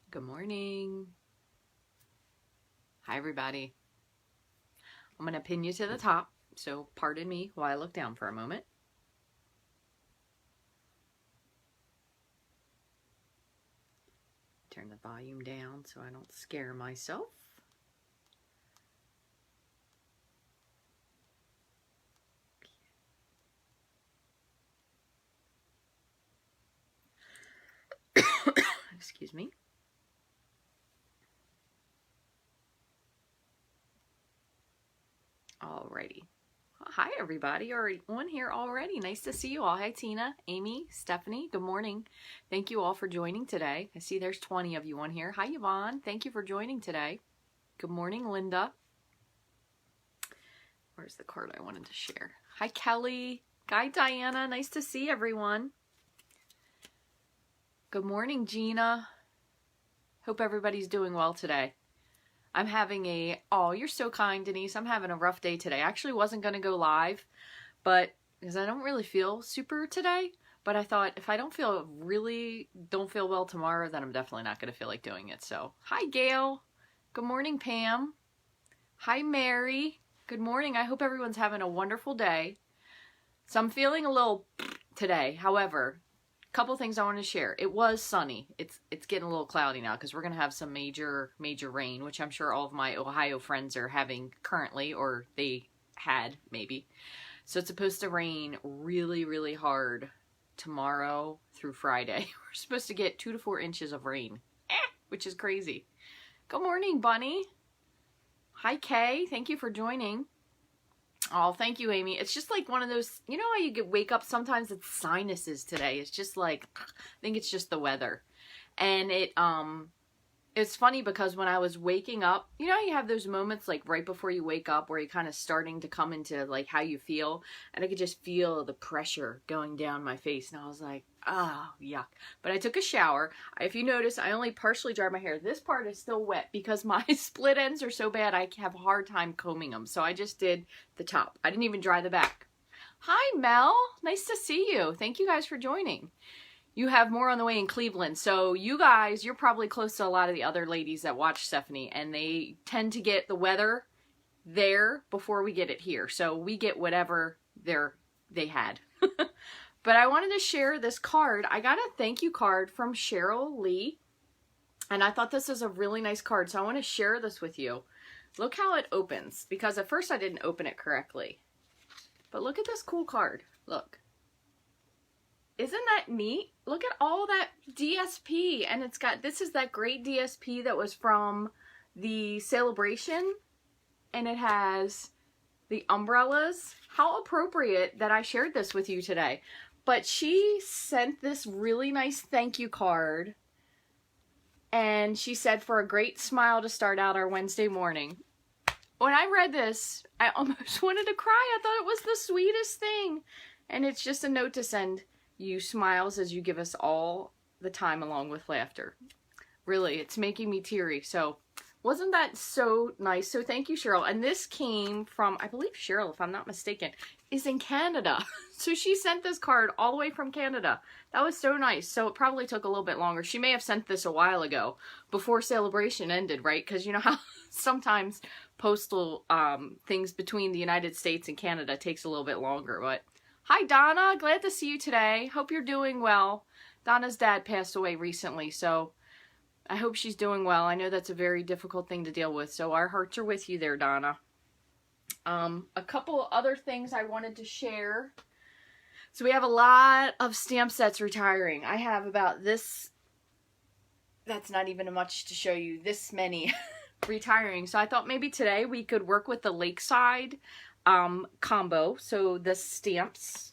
Good morning. Hi, everybody. I'm going to pin you to the top, so pardon me while I look down for a moment. Turn the volume down so I don't scare myself. Excuse me. Alrighty. Hi, everybody. You're on here already. Nice to see you all. Hi, Tina, Amy, Stephanie. Good morning. Thank you all for joining today. I see there's 20 of you on here. Hi, Yvonne. Thank you for joining today. Good morning, Linda. Where's the card I wanted to share? Hi, Kelly. Hi, Diana. Nice to see everyone. Good morning, Gina. Hope everybody's doing well today. I'm having oh, you're so kind, Denise. I'm having a rough day today. I actually wasn't going to go live, but because I don't really feel super today, but I thought if I don't feel well tomorrow, then I'm definitely not going to feel like doing it. So, hi, Gail. Good morning, Pam. Hi, Mary. Good morning. I hope everyone's having a wonderful day. So I'm feeling a little today. However, couple things I want to share. It was sunny. It's getting a little cloudy now because we're going to have some major rain, which I'm sure all of my Ohio friends are having currently, or they had maybe. So it's supposed to rain really hard tomorrow through Friday. We're supposed to get 2 to 4 inches of rain, which is crazy. Good morning, Bunny. Hi, Kay. Thank you for joining. Oh, thank you, Amy. It's just like one of those, you know how you wake up, sometimes it's sinuses today. It's just like, I think it's just the weather. And it's funny because when I was waking up, you know, you have those moments like right before you wake up where you're kind of starting to come into like how you feel. And I could just feel the pressure going down my face. And I was like, oh, yuck. But I took a shower. If you notice, I only partially dried my hair. This part is still wet because my split ends are so bad I have a hard time combing them. So I just did the top. I didn't even dry the back. Hi, Mel. Nice to see you. Thank you guys for joining. You have more on the way in Cleveland. So you guys, you're probably close to a lot of the other ladies that watch Stephanie, and they tend to get the weather there before we get it here. So we get whatever they had. But I wanted to share this card. I got a thank you card from Cheryl Lee, and I thought this was a really nice card. So I want to share this with you. Look how it opens, because at first I didn't open it correctly. But look at this cool card. Look. Isn't that neat? Look at all that DSP, and it's got, this is that great DSP that was from the celebration, and it has the umbrellas. How appropriate that I shared this with you today. But she sent this really nice thank you card, and she said, for a great smile to start out our Wednesday morning. When I read this, I almost wanted to cry. I thought it was the sweetest thing. And it's just a note to send you smiles as you give us all the time along with laughter. Really, it's making me teary. So wasn't that so nice? So thank you, Cheryl. And this came from, I believe Cheryl, if I'm not mistaken, is in Canada. So she sent this card all the way from Canada. That was so nice. So it probably took a little bit longer. She may have sent this a while ago before celebration ended, right? Because you know how sometimes postal things between the United States and Canada takes a little bit longer, but hi, Donna. Glad to see you today. Hope you're doing well. Donna's dad passed away recently, so I hope she's doing well. I know that's a very difficult thing to deal with, so our hearts are with you there, Donna. A couple other things I wanted to share. So we have a lot of stamp sets retiring. I have about this, that's not even much to show you, this many retiring. So I thought maybe today we could work with the Lakeside combo. So the stamps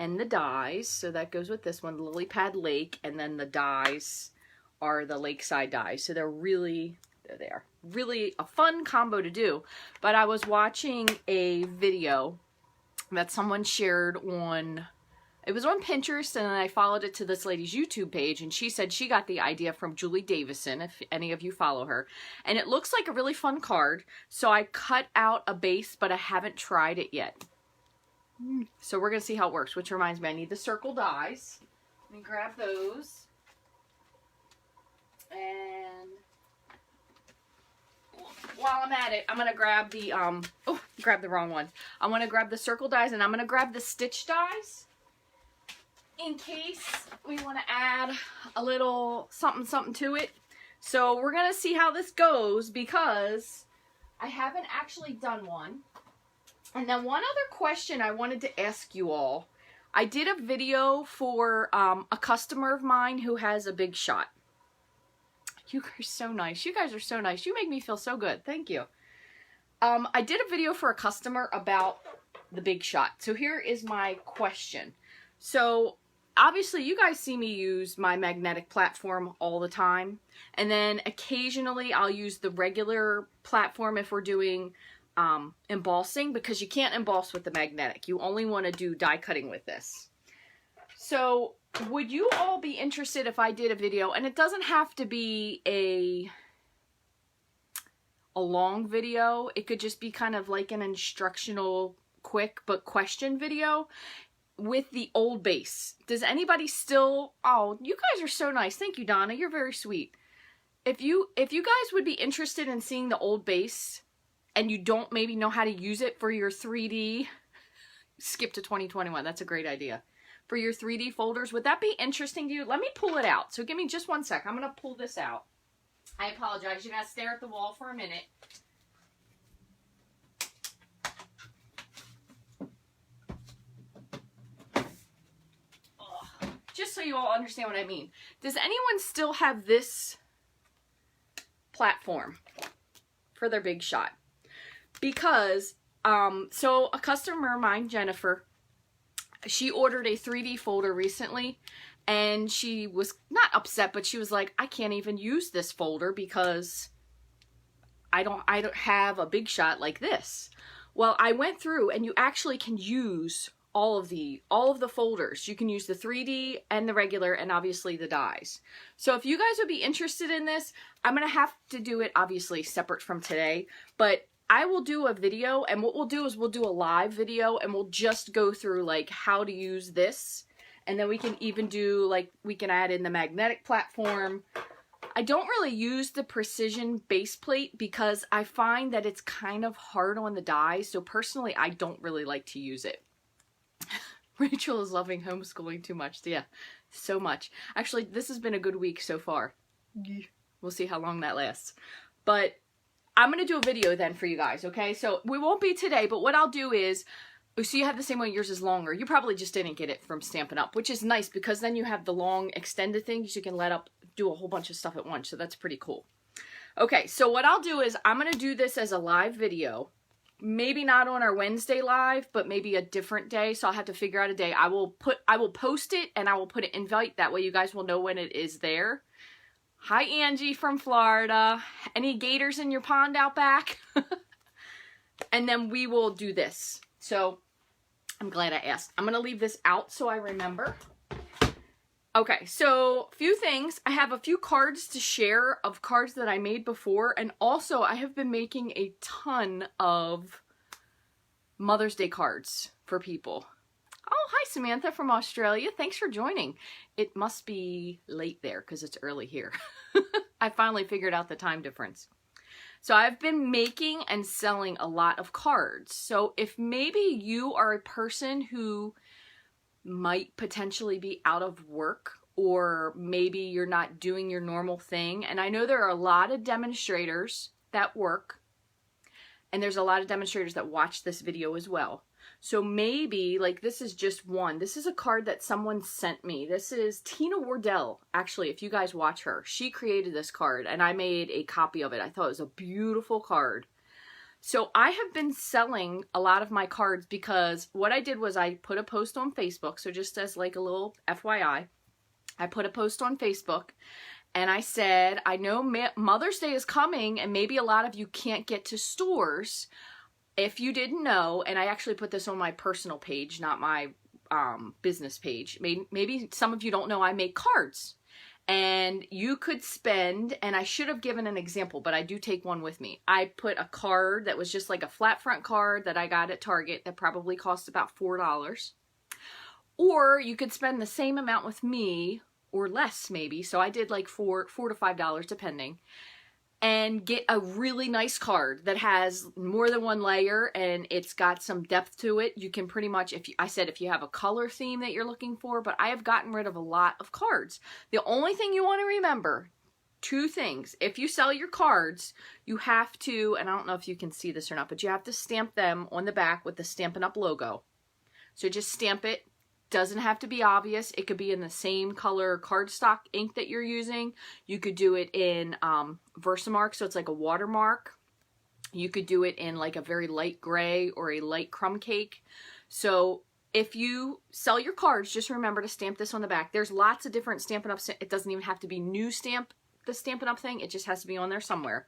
and the dies, so that goes with this one, Lilypad Lake, and then the dies are the Lakeside dies. So they're really, there they are, really a fun combo to do. But I was watching a video that someone shared on, it was on Pinterest, and then I followed it to this lady's YouTube page, and she said she got the idea from Julie Davison, if any of you follow her. And it looks like a really fun card, so I cut out a base, but I haven't tried it yet. So we're going to see how it works, which reminds me, I need the circle dies. Let me grab those. And while I'm at it, I'm going to grab the, grab the wrong one. I'm going to grab the circle dies, and I'm going to grab the stitch dies in case we want to add a little something, something to it. So we're going to see how this goes because I haven't actually done one. And then one other question I wanted to ask you all. I did a video for a customer of mine who has a big shot. You guys are so nice. You guys are so nice. You make me feel so good. Thank you. I did a video for a customer about the big shot. So here is my question. So obviously you guys see me use my magnetic platform all the time. And then occasionally I'll use the regular platform if we're doing embossing, because you can't emboss with the magnetic. You only want to do die cutting with this. So would you all be interested if I did a video, and it doesn't have to be a long video, it could just be kind of like an instructional quick but question video with the old base. Does anybody still, oh, you guys are so nice. Thank you, Donna. You're very sweet. If you guys would be interested in seeing the old base and you don't maybe know how to use it for your 3D, skip to 2021, that's a great idea. For your 3D folders, would that be interesting to you? Let me pull it out. So give me just 1 sec. I'm going to pull this out. I apologize. You're going to stare at the wall for a minute. Ugh. Just so you all understand what I mean. Does anyone still have this platform for their big shot? Because, so a customer of mine, Jennifer, she ordered a 3D folder recently, and she was not upset, but she was like, I can't even use this folder because I don't have a big shot like this. Well, I went through, and you actually can use all of the folders. You can use the 3D and the regular, and obviously the dies. So if you guys would be interested in this, I'm going to have to do it obviously separate from today, but I will do a video, and what we'll do is we'll do a live video, and we'll just go through like how to use this, and then we can even do like, we can add in the magnetic platform. I don't really use the precision base plate because I find that it's kind of hard on the dies, so personally I don't really like to use it. Rachel is loving homeschooling too much. Yeah, so much. Actually, this has been a good week so far. We'll see how long that lasts. But I'm going to do a video then for you guys, okay? So we won't be today, but what I'll do is, so you have the same one, yours is longer. You probably just didn't get it from Stampin' Up, which is nice because then you have the long extended things. You can do a whole bunch of stuff at once, so that's pretty cool. Okay, so what I'll do is I'm going to do this as a live video. Maybe not on our Wednesday live, but maybe a different day. So I'll have to figure out a day. I will post it, and I will put an invite. That way you guys will know when it is there. Hi, Angie from Florida. Any gators in your pond out back? And then we will do this. So I'm glad I asked. I'm going to leave this out so I remember. Okay, so a few things. I have a few cards to share of cards that I made before, and also I have been making a ton of Mother's Day cards for people. Oh, hi Samantha from Australia. Thanks for joining. It must be late there because it's early here. I finally figured out the time difference. So I've been making and selling a lot of cards. So if maybe you are a person who might potentially be out of work, or maybe you're not doing your normal thing. And I know there are a lot of demonstrators that work, and there's a lot of demonstrators that watch this video as well. So maybe, like, this is just one. This is a card that someone sent me. This is Tina Wardell. Actually, if you guys watch her, she created this card, and I made a copy of it. I thought it was a beautiful card. So I have been selling a lot of my cards because what I did was I put a post on Facebook. So just as like a little FYI, I put a post on Facebook and I said, I know Mother's Day is coming and maybe a lot of you can't get to stores. If you didn't know, and I actually put this on my personal page, not my business page. Maybe some of you don't know I make cards. And you could spend, and I should have given an example, but I do take one with me. I put a card that was just like a flat front card that I got at Target that probably cost about $4. Or you could spend the same amount with me, or less maybe. So I did like $4 to $5 depending. and get a really nice card that has more than one layer and it's got some depth to it. You can pretty much, if you have a color theme that you're looking for, but I have gotten rid of a lot of cards. The only thing you want to remember, two things. If you sell your cards, you have to, and I don't know if you can see this or not, but you have to stamp them on the back with the Stampin' Up logo. So just stamp it. Doesn't have to be obvious. It could be in the same color cardstock ink that you're using. You could do it in Versamark, so it's like a watermark. You could do it in like a very light gray or a light crumb cake. So if you sell your cards, just remember to stamp this on the back. There's lots of different Stampin' Up. It doesn't even have to be new stamp, the Stampin' Up thing. It just has to be on there somewhere.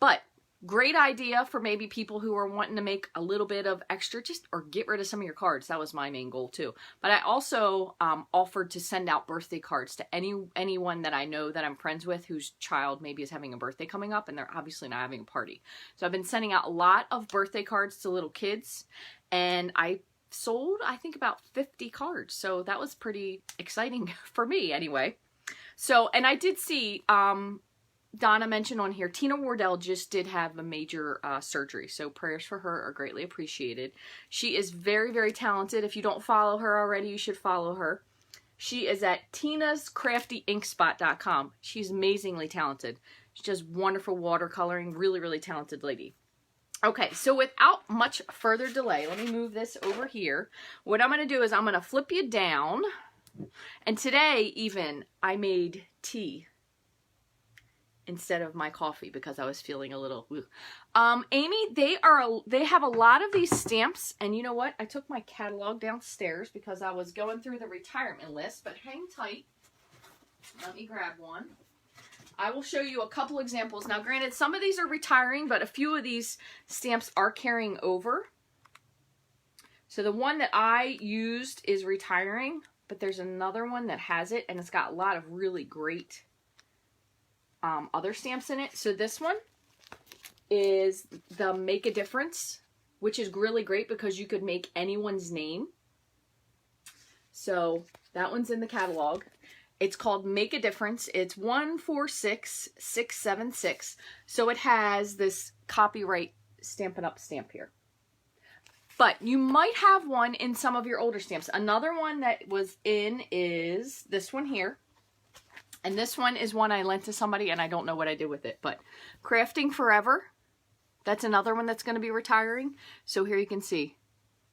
But great idea for maybe people who are wanting to make a little bit of extra, or get rid of some of your cards. That was my main goal too. But I also offered to send out birthday cards to anyone that I know that I'm friends with whose child maybe is having a birthday coming up and they're obviously not having a party. So I've been sending out a lot of birthday cards to little kids, and I sold, I think, about 50 cards. So that was pretty exciting for me anyway. So, and I did see, Donna mentioned on here, Tina Wardell just did have a major surgery, so prayers for her are greatly appreciated. She is very, very talented. If you don't follow her already, you should follow her. She is at tinascraftyinkspot.com. She's amazingly talented. She does wonderful watercoloring, really, really talented lady. Okay, so without much further delay, let me move this over here. What I'm going to do is I'm going to flip you down, and today even I made tea instead of my coffee because I was feeling a little Amy, they have a lot of these stamps, and you know what? I took my catalog downstairs because I was going through the retirement list, but hang tight. Let me grab one. I will show you a couple examples. Now, granted, some of these are retiring, but a few of these stamps are carrying over. So the one that I used is retiring, but there's another one that has it, and it's got a lot of really great other stamps in it. So this one is the Make a Difference, which is really great because you could make anyone's name. So that one's in the catalog. It's called Make a Difference. It's 146676. So it has this copyright Stampin' Up stamp here. But you might have one in some of your older stamps. Another one that was in is this one here. And this one is one I lent to somebody, and I don't know what I did with it. But Crafting Forever, that's another one that's going to be retiring. So here you can see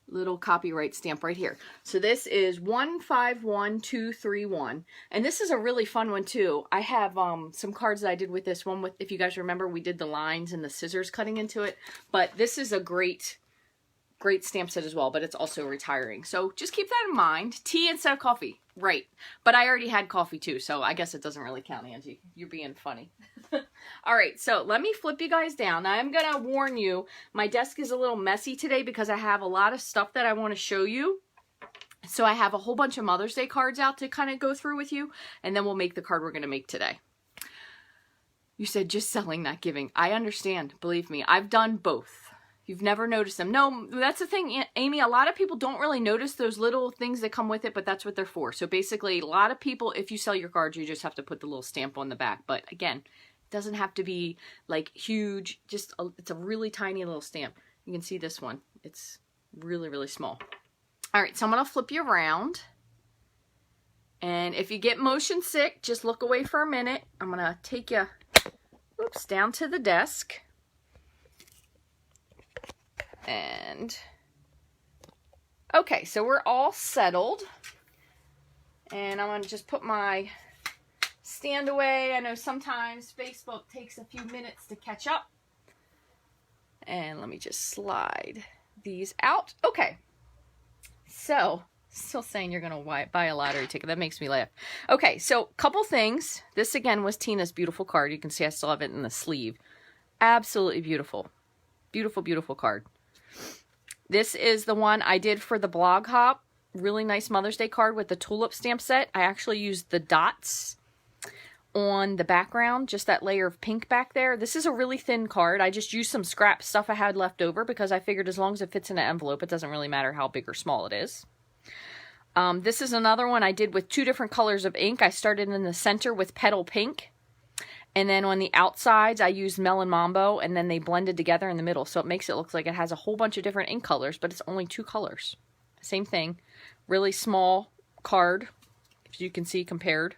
little copyright stamp right here. So this is 151231. And this is a really fun one too. I have some cards that I did with this one. With, if you guys remember, we did the lines and the scissors cutting into it. But this is a great stamp set as well, but it's also retiring. So just keep that in mind. Tea instead of coffee. Right. But I already had coffee too, so I guess it doesn't really count, Angie. You're being funny. All right, so let me flip you guys down. Now, I'm going to warn you, my desk is a little messy today because I have a lot of stuff that I want to show you. So I have a whole bunch of Mother's Day cards out to kind of go through with you, and then we'll make the card we're going to make today. You said just selling, not giving. I understand. Believe me, I've done both. You've never noticed them. No, that's the thing, Amy. A lot of people don't really notice those little things that come with it, but that's what they're for. So basically, a lot of people, if you sell your cards, you just have to put the little stamp on the back. But again, it doesn't have to be like huge. Just it's a really tiny little stamp. You can see this one. It's really, really small. All right, so I'm going to flip you around. And if you get motion sick, just look away for a minute. I'm going to take you down to the desk. And okay, so we're all settled, and I'm going to just put my stand away. I know sometimes Facebook takes a few minutes to catch up, and let me just slide these out. Okay, so still saying you're going to buy a lottery ticket. That makes me laugh. Okay, so couple things. This again was Tina's beautiful card. You can see I still have it in the sleeve. Absolutely beautiful. Beautiful, beautiful card. This is the one I did for the blog hop. Really nice Mother's Day card with the tulip stamp set. I actually used the dots on the background, just that layer of pink back there. This is a really thin card. I just used some scrap stuff I had left over because I figured as long as it fits in an envelope, it doesn't really matter how big or small it is. This is another one I did with two different colors of ink. I started in the center with Petal Pink, And then on the outsides, I used Melon Mambo, and then they blended together in the middle. So it makes it look like it has a whole bunch of different ink colors, but it's only 2 colors. Same thing. Really small card, as you can see, compared.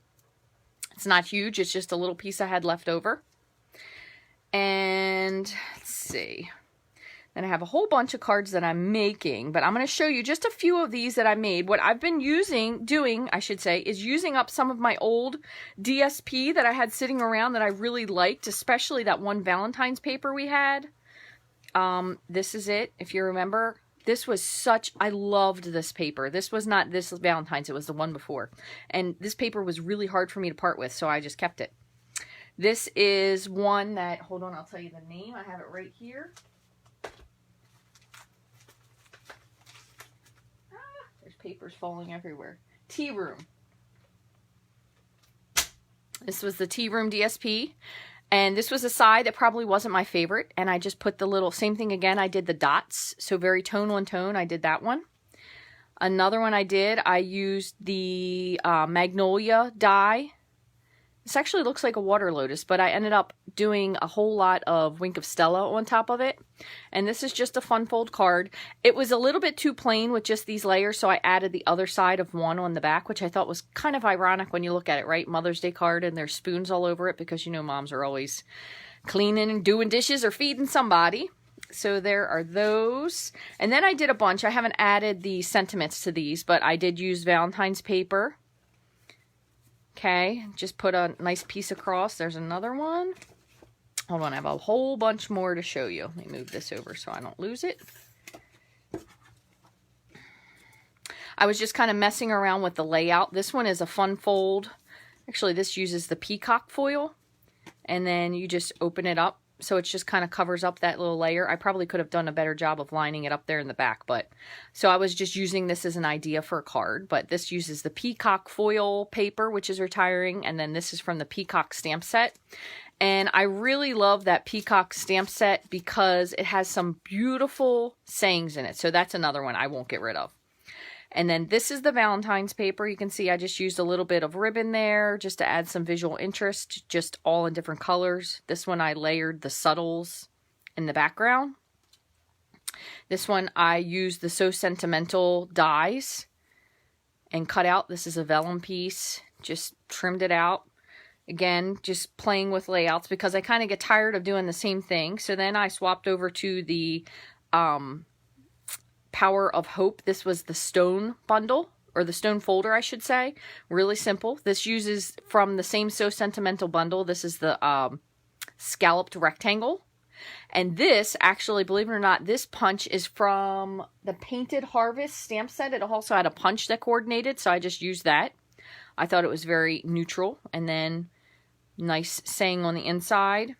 It's not huge. It's just a little piece I had left over. And let's see. Then I have a whole bunch of cards that I'm making, but I'm going to show you just a few of these that I made. What I've been doing, is using up some of my old DSP that I had sitting around that I really liked, especially that one Valentine's paper we had. This is it, if you remember. This was I loved this paper. This was not this Valentine's, it was the one before. And this paper was really hard for me to part with, so I just kept it. This is one that, hold on, I'll tell you the name. I have it right here. There's papers falling everywhere. Tea Room. This was the Tea Room DSP. And this was a side that probably wasn't my favorite. And I just put the little, same thing again, I did the dots. So very tone on tone, I did that one. Another one I used the Magnolia die. This actually looks like a water lotus, but I ended up doing a whole lot of Wink of Stella on top of it. And this is just a fun fold card. It was a little bit too plain with just these layers, so I added the other side of one on the back, which I thought was kind of ironic when you look at it, right? Mother's Day card, and there's spoons all over it because, you know, moms are always cleaning and doing dishes or feeding somebody. So there are those. And then I did a bunch. I haven't added the sentiments to these, but I did use Valentine's paper. Okay, just put a nice piece across. There's another one. Hold on, I have a whole bunch more to show you. Let me move this over so I don't lose it. I was just kind of messing around with the layout. This one is a fun fold. Actually, this uses the peacock foil. And then you just open it up. So it just kind of covers up that little layer. I probably could have done a better job of lining it up there in the back, but so I was just using this as an idea for a card, but this uses the peacock foil paper, which is retiring, and then this is from the peacock stamp set. And I really love that peacock stamp set because it has some beautiful sayings in it. So that's another one I won't get rid of. And then this is the Valentine's paper. You can see I just used a little bit of ribbon there just to add some visual interest, just all in different colors. This one I layered the subtles in the background. This one I used the So Sentimental dies and cut out. This is a vellum piece, just trimmed it out. Again, just playing with layouts because I kind of get tired of doing the same thing. So then I swapped over to the Power of Hope. This was the stone bundle, or the stone folder, I should say. Really simple. This uses from the same So Sentimental bundle. This is the scalloped rectangle. And this, actually, believe it or not, this punch is from the Painted Harvest stamp set. It also had a punch that coordinated, so I just used that. I thought it was very neutral. And then nice saying on the inside.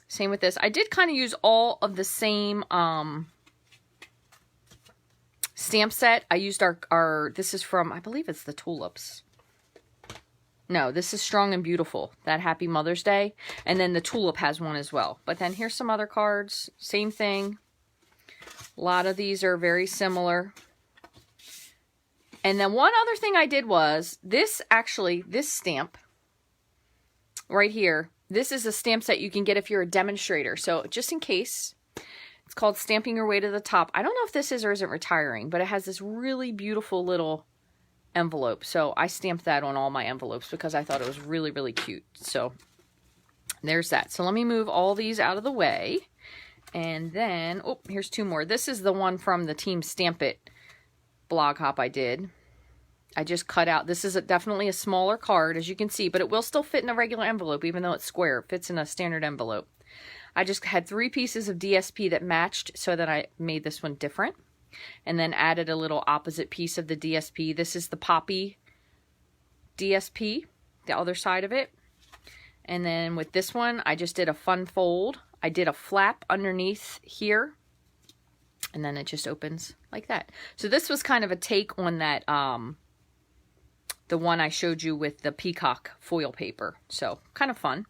Same with this. I did kind of use all of the same stamp set. I used our this is from, I believe it's the Tulips. No, this is Strong and Beautiful, that Happy Mother's Day. And then the Tulip has one as well. But then here's some other cards. Same thing. A lot of these are very similar. And then one other thing I did was, this stamp right here, this is a stamp set you can get if you're a demonstrator. So just in case, it's called Stamping Your Way to the Top. I don't know if this is or isn't retiring, but it has this really beautiful little envelope. So I stamped that on all my envelopes because I thought it was really, really cute. So there's that. So let me move all these out of the way. And then, oh, here's two more. This is the one from the Team Stamp It blog hop I did. I just cut out, this is definitely a smaller card, as you can see, but it will still fit in a regular envelope, even though it's square. It fits in a standard envelope. I just had 3 pieces of DSP that matched, so that I made this one different. And then added a little opposite piece of the DSP. This is the Poppy DSP, the other side of it. And then with this one, I just did a fun fold. I did a flap underneath here. And then it just opens like that. So this was kind of a take on that, the one I showed you with the peacock foil paper. So kind of fun.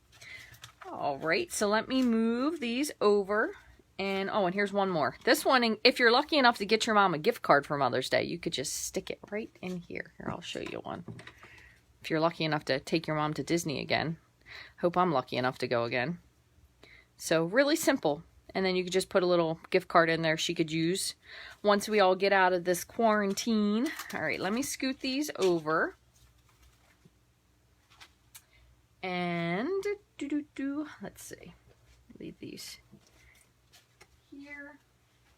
All right, so let me move these over. And oh, and here's one more. This one, if you're lucky enough to get your mom a gift card for Mother's Day, you could just stick it right in here. Here, I'll show you one. if you're lucky enough to take your mom to Disney again. Hope I'm lucky enough to go again. So really simple. And then you could just put a little gift card in there she could use once we all get out of this quarantine. All right, let me scoot these over. And let's see. Leave these here.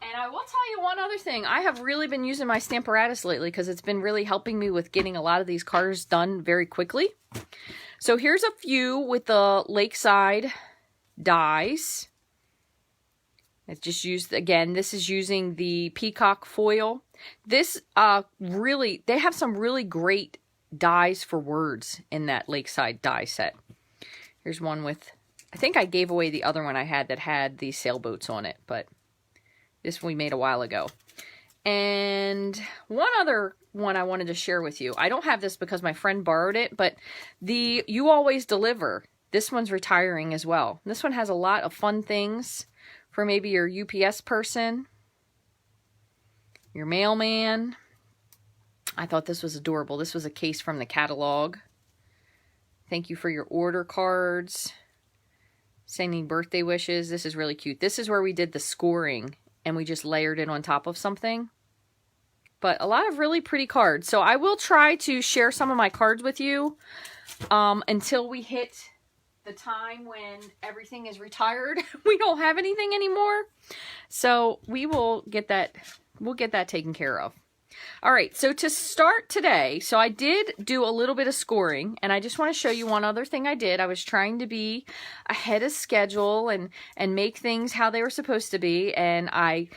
And I will tell you one other thing. I have really been using my Stamparatus lately because it's been really helping me with getting a lot of these cards done very quickly. So here's a few with the Lakeside dies. It's just used, again, this is using the peacock foil. This they have some really great dies for words in that Lakeside die set. Here's one with, I think I gave away the other one I had that had the sailboats on it, but this we made a while ago. And one other one I wanted to share with you. I don't have this because my friend borrowed it, but the You Always Deliver. This one's retiring as well. This one has a lot of fun things for maybe your UPS person, your mailman. I thought this was adorable. This was a case from the catalog. Thank you for your order cards. Sending birthday wishes. This is really cute. This is where we did the scoring and we just layered it on top of something. But a lot of really pretty cards. So I will try to share some of my cards with you until we hit the time when everything is retired. We don't have anything anymore. So we will get that, we'll get that taken care of. All right, so to start today, so I did do a little bit of scoring, and I just want to show you one other thing I did. I was trying to be ahead of schedule and make things how they were supposed to be, and I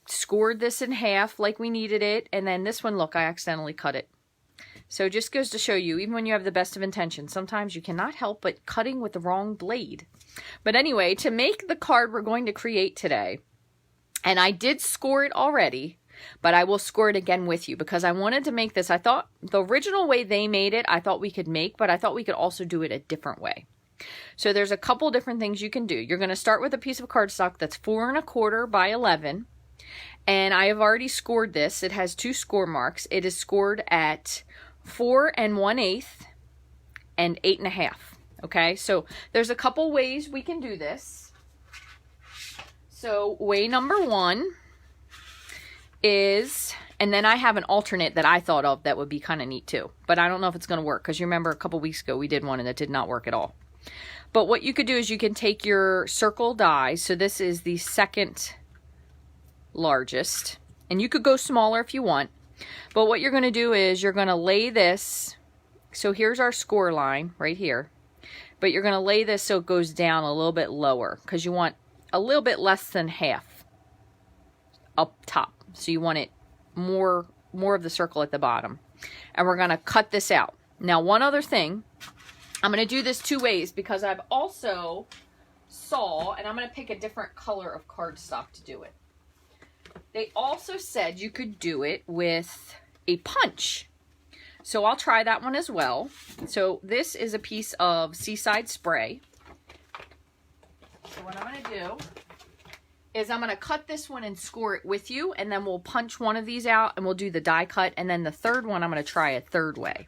scored this in half like we needed it, and then this one, look, I accidentally cut it. So it just goes to show you, even when you have the best of intentions, sometimes you cannot help but cutting with the wrong blade. But anyway, to make the card we're going to create today, and I did score it already, but I will score it again with you because I wanted to make this. I thought the original way they made it, I thought we could make, but I thought we could also do it a different way. So there's a couple different things you can do. You're going to start with a piece of cardstock that's 4 1/4 by 11. And I have already scored this. It has 2 score marks. It is scored at 4 1/8 and 8 1/2. Okay, so there's a couple ways we can do this. So way number 1 is, and then I have an alternate that I thought of that would be kind of neat too, but I don't know if it's going to work because you remember a couple weeks ago we did one and it did not work at all. But what you could do is you can take your circle die. So this is the second largest, and you could go smaller if you want. But what you're going to do is you're going to lay this. So here's our score line right here. But you're going to lay this so it goes down a little bit lower because you want a little bit less than half up top. So you want it more of the circle at the bottom. And we're going to cut this out. Now, one other thing. I'm going to do this 2 ways because I've also saw, and I'm going to pick a different color of cardstock to do it. They also said you could do it with a punch. So I'll try that one as well. So this is a piece of Seaside Spray. So what I'm going to do is I'm going to cut this one and score it with you, and then we'll punch one of these out and we'll do the die cut, and then the third one I'm going to try a third way.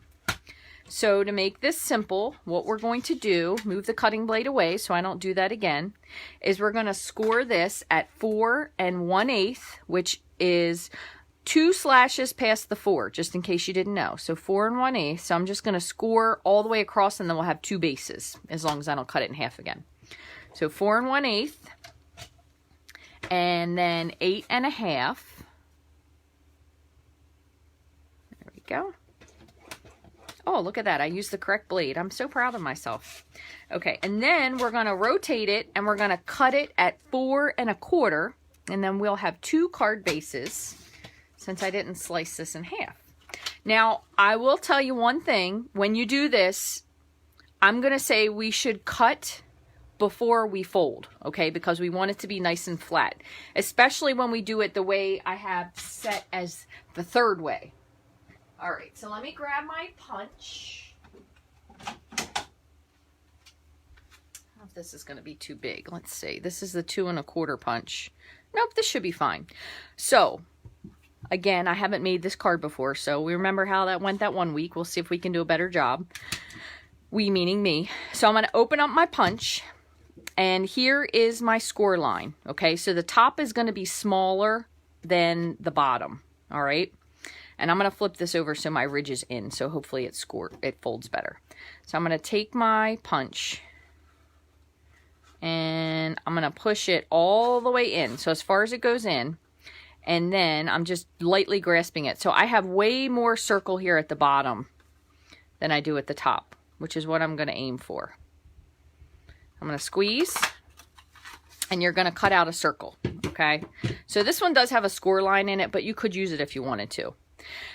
So to make this simple, what we're going to do, move the cutting blade away so I don't do that again, is we're going to score this at 4 1/8, which is 2 slashes past the 4, just in case you didn't know. So 4 1/8. So I'm just going to score all the way across, and then we'll have 2 bases, as long as I don't cut it in half again. So 4 1/8, and then 8 1/2. There we go. Oh, look at that. I used the correct blade. I'm so proud of myself. Okay, and then we're going to rotate it, and we're going to cut it at 4 1/4, and then we'll have 2 card bases since I didn't slice this in half. Now, I will tell you one thing. When you do this, I'm going to say we should cut before we fold, okay, because we want it to be nice and flat, especially when we do it the way I have set as the third way. All right, so let me grab my punch. I don't know if this is going to be too big. Let's see. This is the 2 1/4 punch. Nope, this should be fine. So Again, I haven't made this card before, so we remember how that went that one week. We'll see if we can do a better job. We meaning me. So I'm going to open up my punch, and here is my score line. Okay, so the top is going to be smaller than the bottom. All right, and I'm going to flip this over so my ridge is in, so hopefully it folds better. So I'm going to take my punch, and I'm going to push it all the way in, so as far as it goes in, and then I'm just lightly grasping it. So I have way more circle here at the bottom than I do at the top, which is what I'm going to aim for. I'm going to squeeze, and you're going to cut out a circle, okay? So this one does have a score line in it, but you could use it if you wanted to.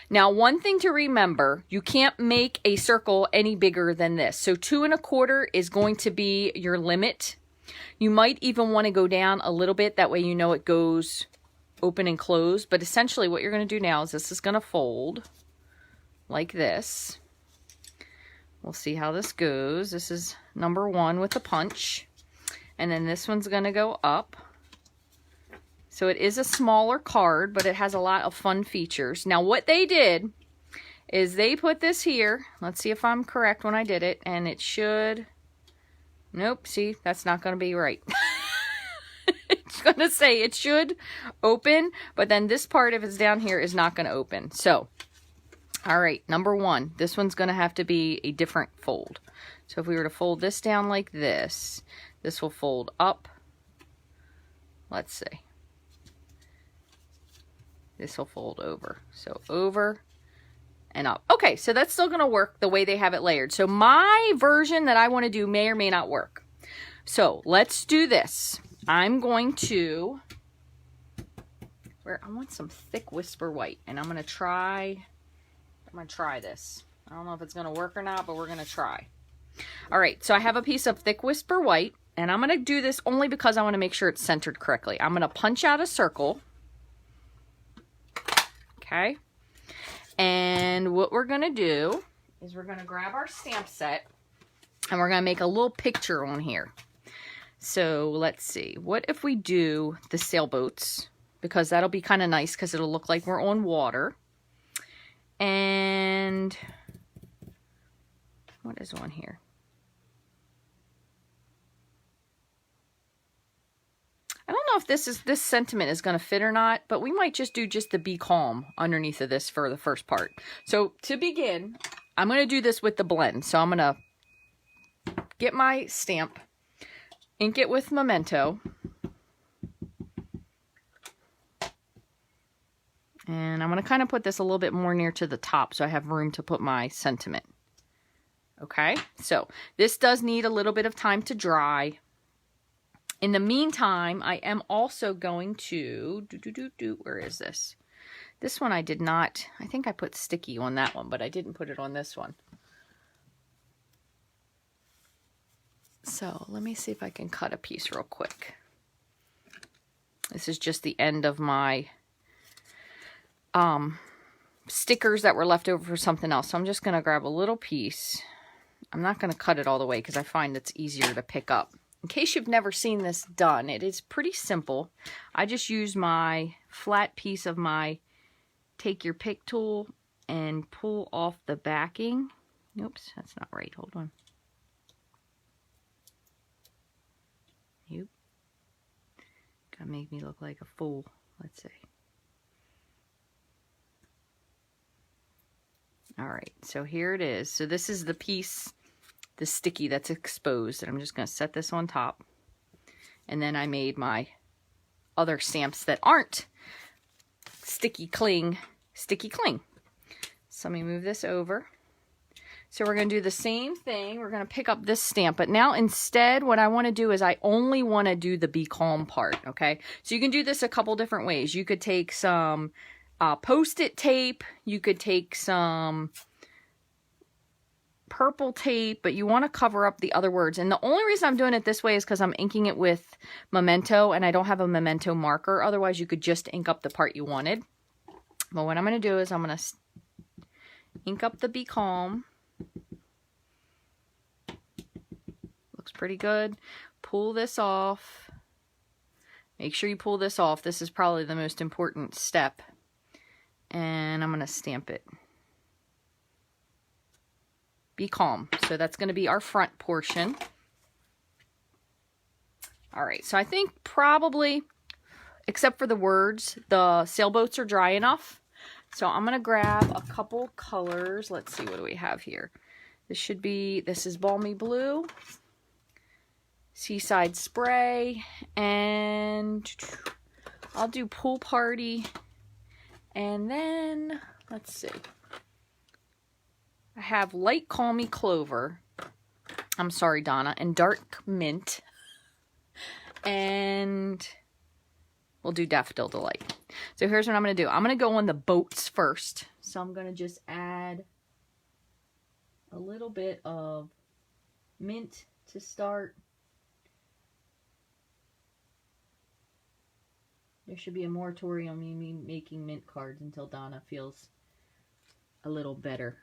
Now, one thing to remember, you can't make a circle any bigger than this. So 2 1/4 is going to be your limit. You might even want to go down a little bit. That way you know it goes open and closed. But essentially what you're going to do now is this is going to fold like this. We'll see how this goes. This is number 1 with the punch. And then this one's going to go up. So it is a smaller card, but it has a lot of fun features. Now what they did is they put this here. Let's see if I'm correct when I did it. And it should... Nope, see, that's not going to be right. It's going to say it should open, but then this part, if it's down here, is not going to open. So... all right, number 1, this one's going to have to be a different fold. So if we were to fold this down like this will fold up. Let's see. This will fold over. So over and up. Okay, so that's still going to work the way they have it layered. So my version that I want to do may or may not work. So let's do this. I'm going to... I want some thick Whisper White, and I'm going to try this. I don't know if it's going to work or not, but we're going to try. All right, so I have a piece of thick Whisper White, and I'm going to do this only because I want to make sure it's centered correctly. I'm going to punch out a circle. Okay. And what we're going to do is we're going to grab our stamp set, and we're going to make a little picture on here. So let's see. What if we do the sailboats? Because that'll be kind of nice because it'll look like we're on water. And what is on here? I don't know if this sentiment is going to fit or not, but we might just do the be calm underneath of this for the first part. So to begin, I'm going to do this with the blend. So I'm going to get my stamp, ink it with Memento. And I'm going to kind of put this a little bit more near to the top so I have room to put my sentiment. Okay, so this does need a little bit of time to dry. In the meantime, I am also going to... where is this? This one I did not... I think I put sticky on that one, but I didn't put it on this one. So let me see if I can cut a piece real quick. This is just the end of my... stickers that were left over for something else. So I'm just going to grab a little piece. I'm not going to cut it all the way because I find it's easier to pick up. In case you've never seen this done, it is pretty simple. I just use my flat piece of my take your pick tool and pull off the backing. Oops, that's not right. Hold on. Yep. Gonna make me look like a fool. Let's see. All right, so here it is. So this is the piece, the sticky that's exposed, and I'm just going to set this on top. And then I made my other stamps that aren't sticky cling. So let me move this over. So we're going to do the same thing. We're going to pick up this stamp, but now instead what I want to do is I only want to do the be calm part, okay? So you can do this a couple different ways. You could take some Post-it tape, you could take some purple tape, but you want to cover up the other words. And the only reason I'm doing it this way is because I'm inking it with Memento, and I don't have a Memento marker. Otherwise, you could just ink up the part you wanted. But what I'm going to do is I'm going to ink up the Be Calm. Looks pretty good. Pull this off. Make sure you pull this off. This is probably the most important step. and I'm going to stamp it. Be calm. So that's going to be our front portion. All right, so I think probably, except for the words, the sailboats are dry enough. So I'm going to grab a couple colors. Let's see, what do we have here? This is Balmy Blue, Seaside Spray, and I'll do Pool Party. And then, let's see. I have Light Call Me Clover. I'm sorry, Donna. And Dark Mint. And we'll do Daffodil Delight. So here's what I'm going to do. I'm going to go on the boats first. So I'm going to just add a little bit of mint to start. There should be a moratorium on me making mint cards until Donna feels a little better.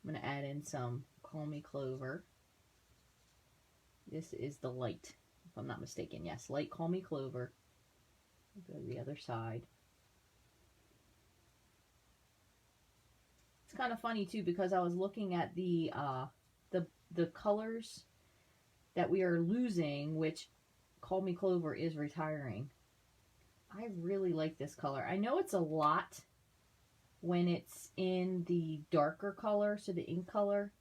I'm going to add in some Call Me Clover. This is the light, if I'm not mistaken. Yes, Light Call Me Clover. I'll go to the other side. It's kind of funny too, because I was looking at the colors that we are losing, which Call Me Clover is retiring. I really like this color. I know it's a lot when it's in the darker color, so the ink color,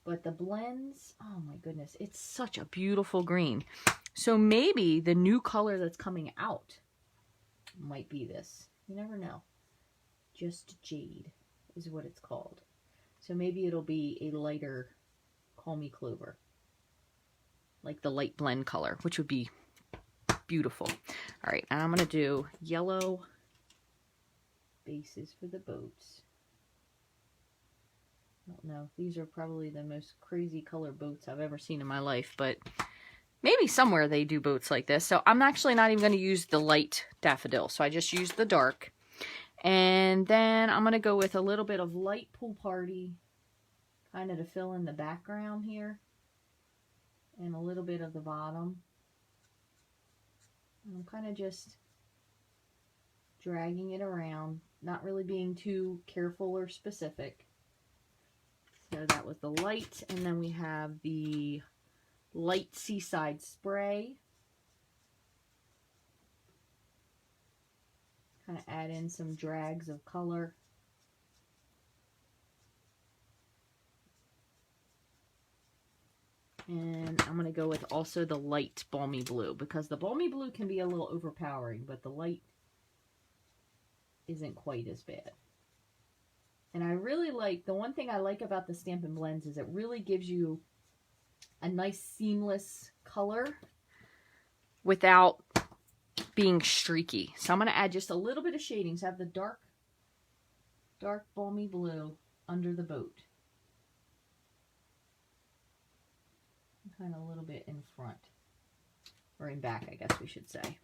but the blends, oh my goodness, it's such a beautiful green. So maybe the new color that's coming out might be this. You never know. Just Jade is what it's called. So maybe it'll be a lighter Call Me Clover, like the light blend color, which would be beautiful. All right, and I'm going to do yellow bases for the boats. I don't know. These are probably the most crazy color boats I've ever seen in my life, but maybe somewhere they do boats like this. So I'm actually not even going to use the light daffodil. So I just used the dark. And then I'm going to go with a little bit of light Pool Party, kind of to fill in the background here, and a little bit of the bottom. I'm kind of just dragging it around, not really being too careful or specific. So that was the light, and then we have the light Seaside Spray. Kind of add in some drags of color. And I'm going to go with also the light Balmy Blue, because the Balmy Blue can be a little overpowering, but the light isn't quite as bad. And I really like, the one thing I like about the Stampin' Blends is it really gives you a nice seamless color without being streaky. So I'm going to add just a little bit of shading. So I have the dark Balmy Blue under the boat. Kind of a little bit in front, or in back, I guess we should say.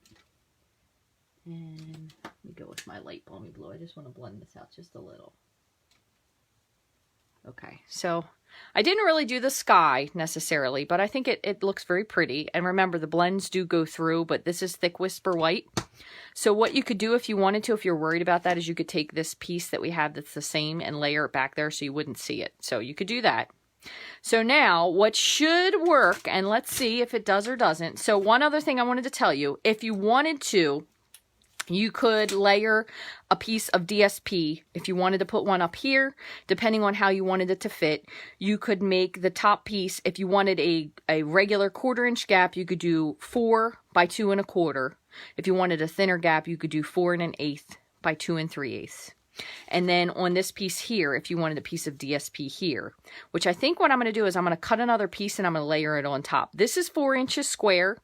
And let me go with my light Balmy Blue. I just want to blend this out just a little. Okay, so I didn't really do the sky necessarily, but I think it looks very pretty. And remember, the blends do go through, but this is Thick Whisper White. So what you could do if you wanted to, if you're worried about that, is you could take this piece that we have that's the same and layer it back there so you wouldn't see it. So you could do that. So now what should work, and let's see if it does or doesn't. So one other thing I wanted to tell you, if you wanted to, you could layer a piece of DSP. If you wanted to put one up here, depending on how you wanted it to fit, you could make the top piece, if you wanted a regular 1/4 inch gap, you could do 4 by 2 1/4. If you wanted a thinner gap, you could do 4 1/8 by 2 3/8. And then on this piece here, if you wanted a piece of DSP here, which I think what I'm going to do is I'm going to cut another piece and I'm going to layer it on top. This is 4 inches square,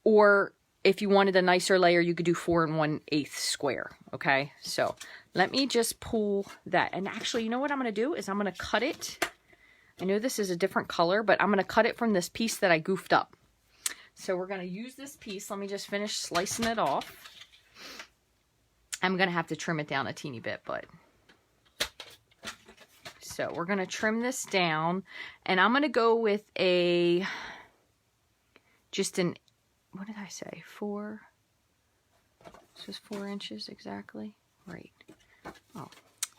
or if you wanted a nicer layer, you could do 4 1/8 square. Okay, so let me just pull that. And actually, you know what I'm going to do is I'm going to cut it. I know this is a different color, but I'm going to cut it from this piece that I goofed up. So we're going to use this piece. Let me just finish slicing it off. I'm going to have to trim it down a teeny bit, but so we're going to trim this down, and I'm going to go with what did I say? 4, this is 4 inches exactly. right. Oh,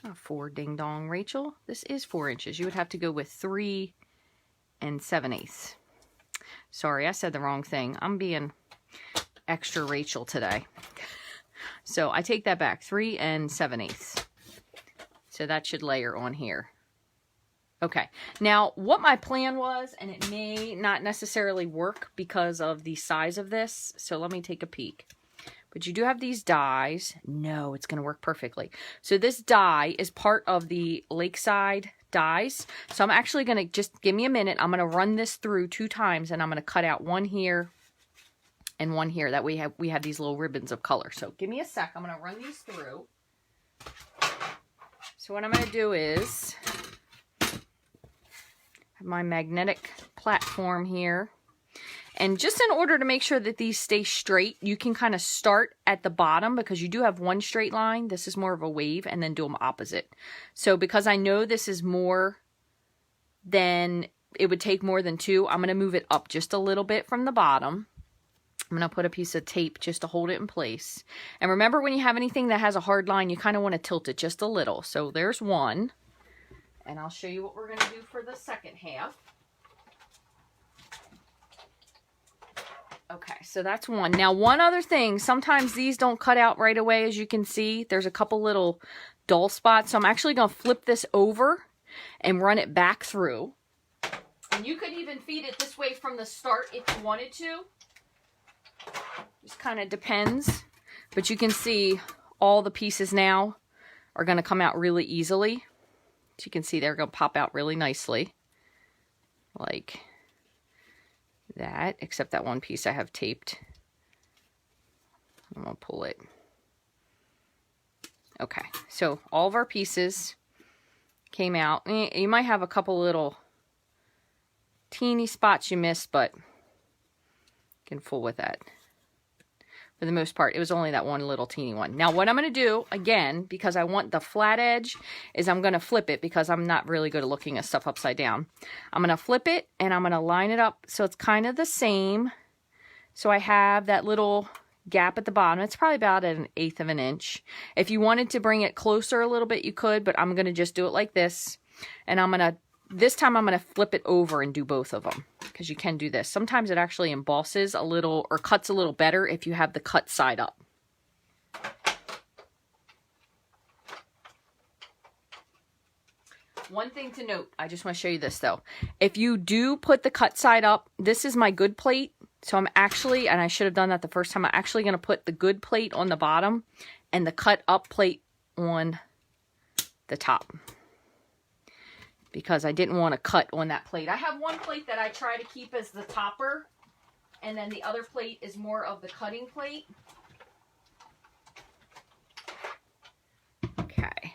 not 4, ding dong, Rachel. This is 4 inches. You would have to go with 3 7/8. Sorry, I said the wrong thing. I'm being extra Rachel today. So I take that back, 3 7/8. So that should layer on here. Okay, now what my plan was, and it may not necessarily work because of the size of this, so let me take a peek. But you do have these dies. No, it's going to work perfectly. So this die is part of the Lakeside dies. So I'm actually going to, just give me a minute, I'm going to run this through 2 times, and I'm going to cut out one here and one here. That we have these little ribbons of color. So give me a sec, I'm going to run these through. So what I'm going to do is have my magnetic platform here. And just in order to make sure that these stay straight, you can kind of start at the bottom because you do have one straight line. This is more of a wave, and then do them opposite. So because I know this is more than, it would take more than 2, I'm going to move it up just a little bit from the bottom. I'm going to put a piece of tape just to hold it in place. And remember, when you have anything that has a hard line, you kind of want to tilt it just a little. So there's one. And I'll show you what we're going to do for the second half. Okay, so that's one. Now, one other thing, sometimes these don't cut out right away, as you can see. There's a couple little dull spots. So I'm actually going to flip this over and run it back through. And you could even feed it this way from the start if you wanted to. Just kind of depends. But you can see all the pieces now are going to come out really easily. So you can see they're going to pop out really nicely. Like that, except that one piece I have taped. I'm going to pull it. Okay, so all of our pieces came out. You might have a couple little teeny spots you missed, but you can fool with that. For the most part, it was only that one little teeny one. Now, what I'm going to do, again, because I want the flat edge, is I'm going to flip it because I'm not really good at looking at stuff upside down. I'm going to flip it, and I'm going to line it up so it's kind of the same. So I have that little gap at the bottom. It's probably about 1/8 of an inch. If you wanted to bring it closer a little bit, you could, but I'm going to just do it like this. And I'm going to, this time I'm going to flip it over and do both of them, because you can do this. Sometimes it actually embosses a little or cuts a little better if you have the cut side up. One thing to note, I just want to show you this though. If you do put the cut side up, this is my good plate. So I'm actually, and I should have done that the first time, I'm actually going to put the good plate on the bottom and the cut up plate on the top, because I didn't want to cut on that plate. I have one plate that I try to keep as the topper, and then the other plate is more of the cutting plate. Okay.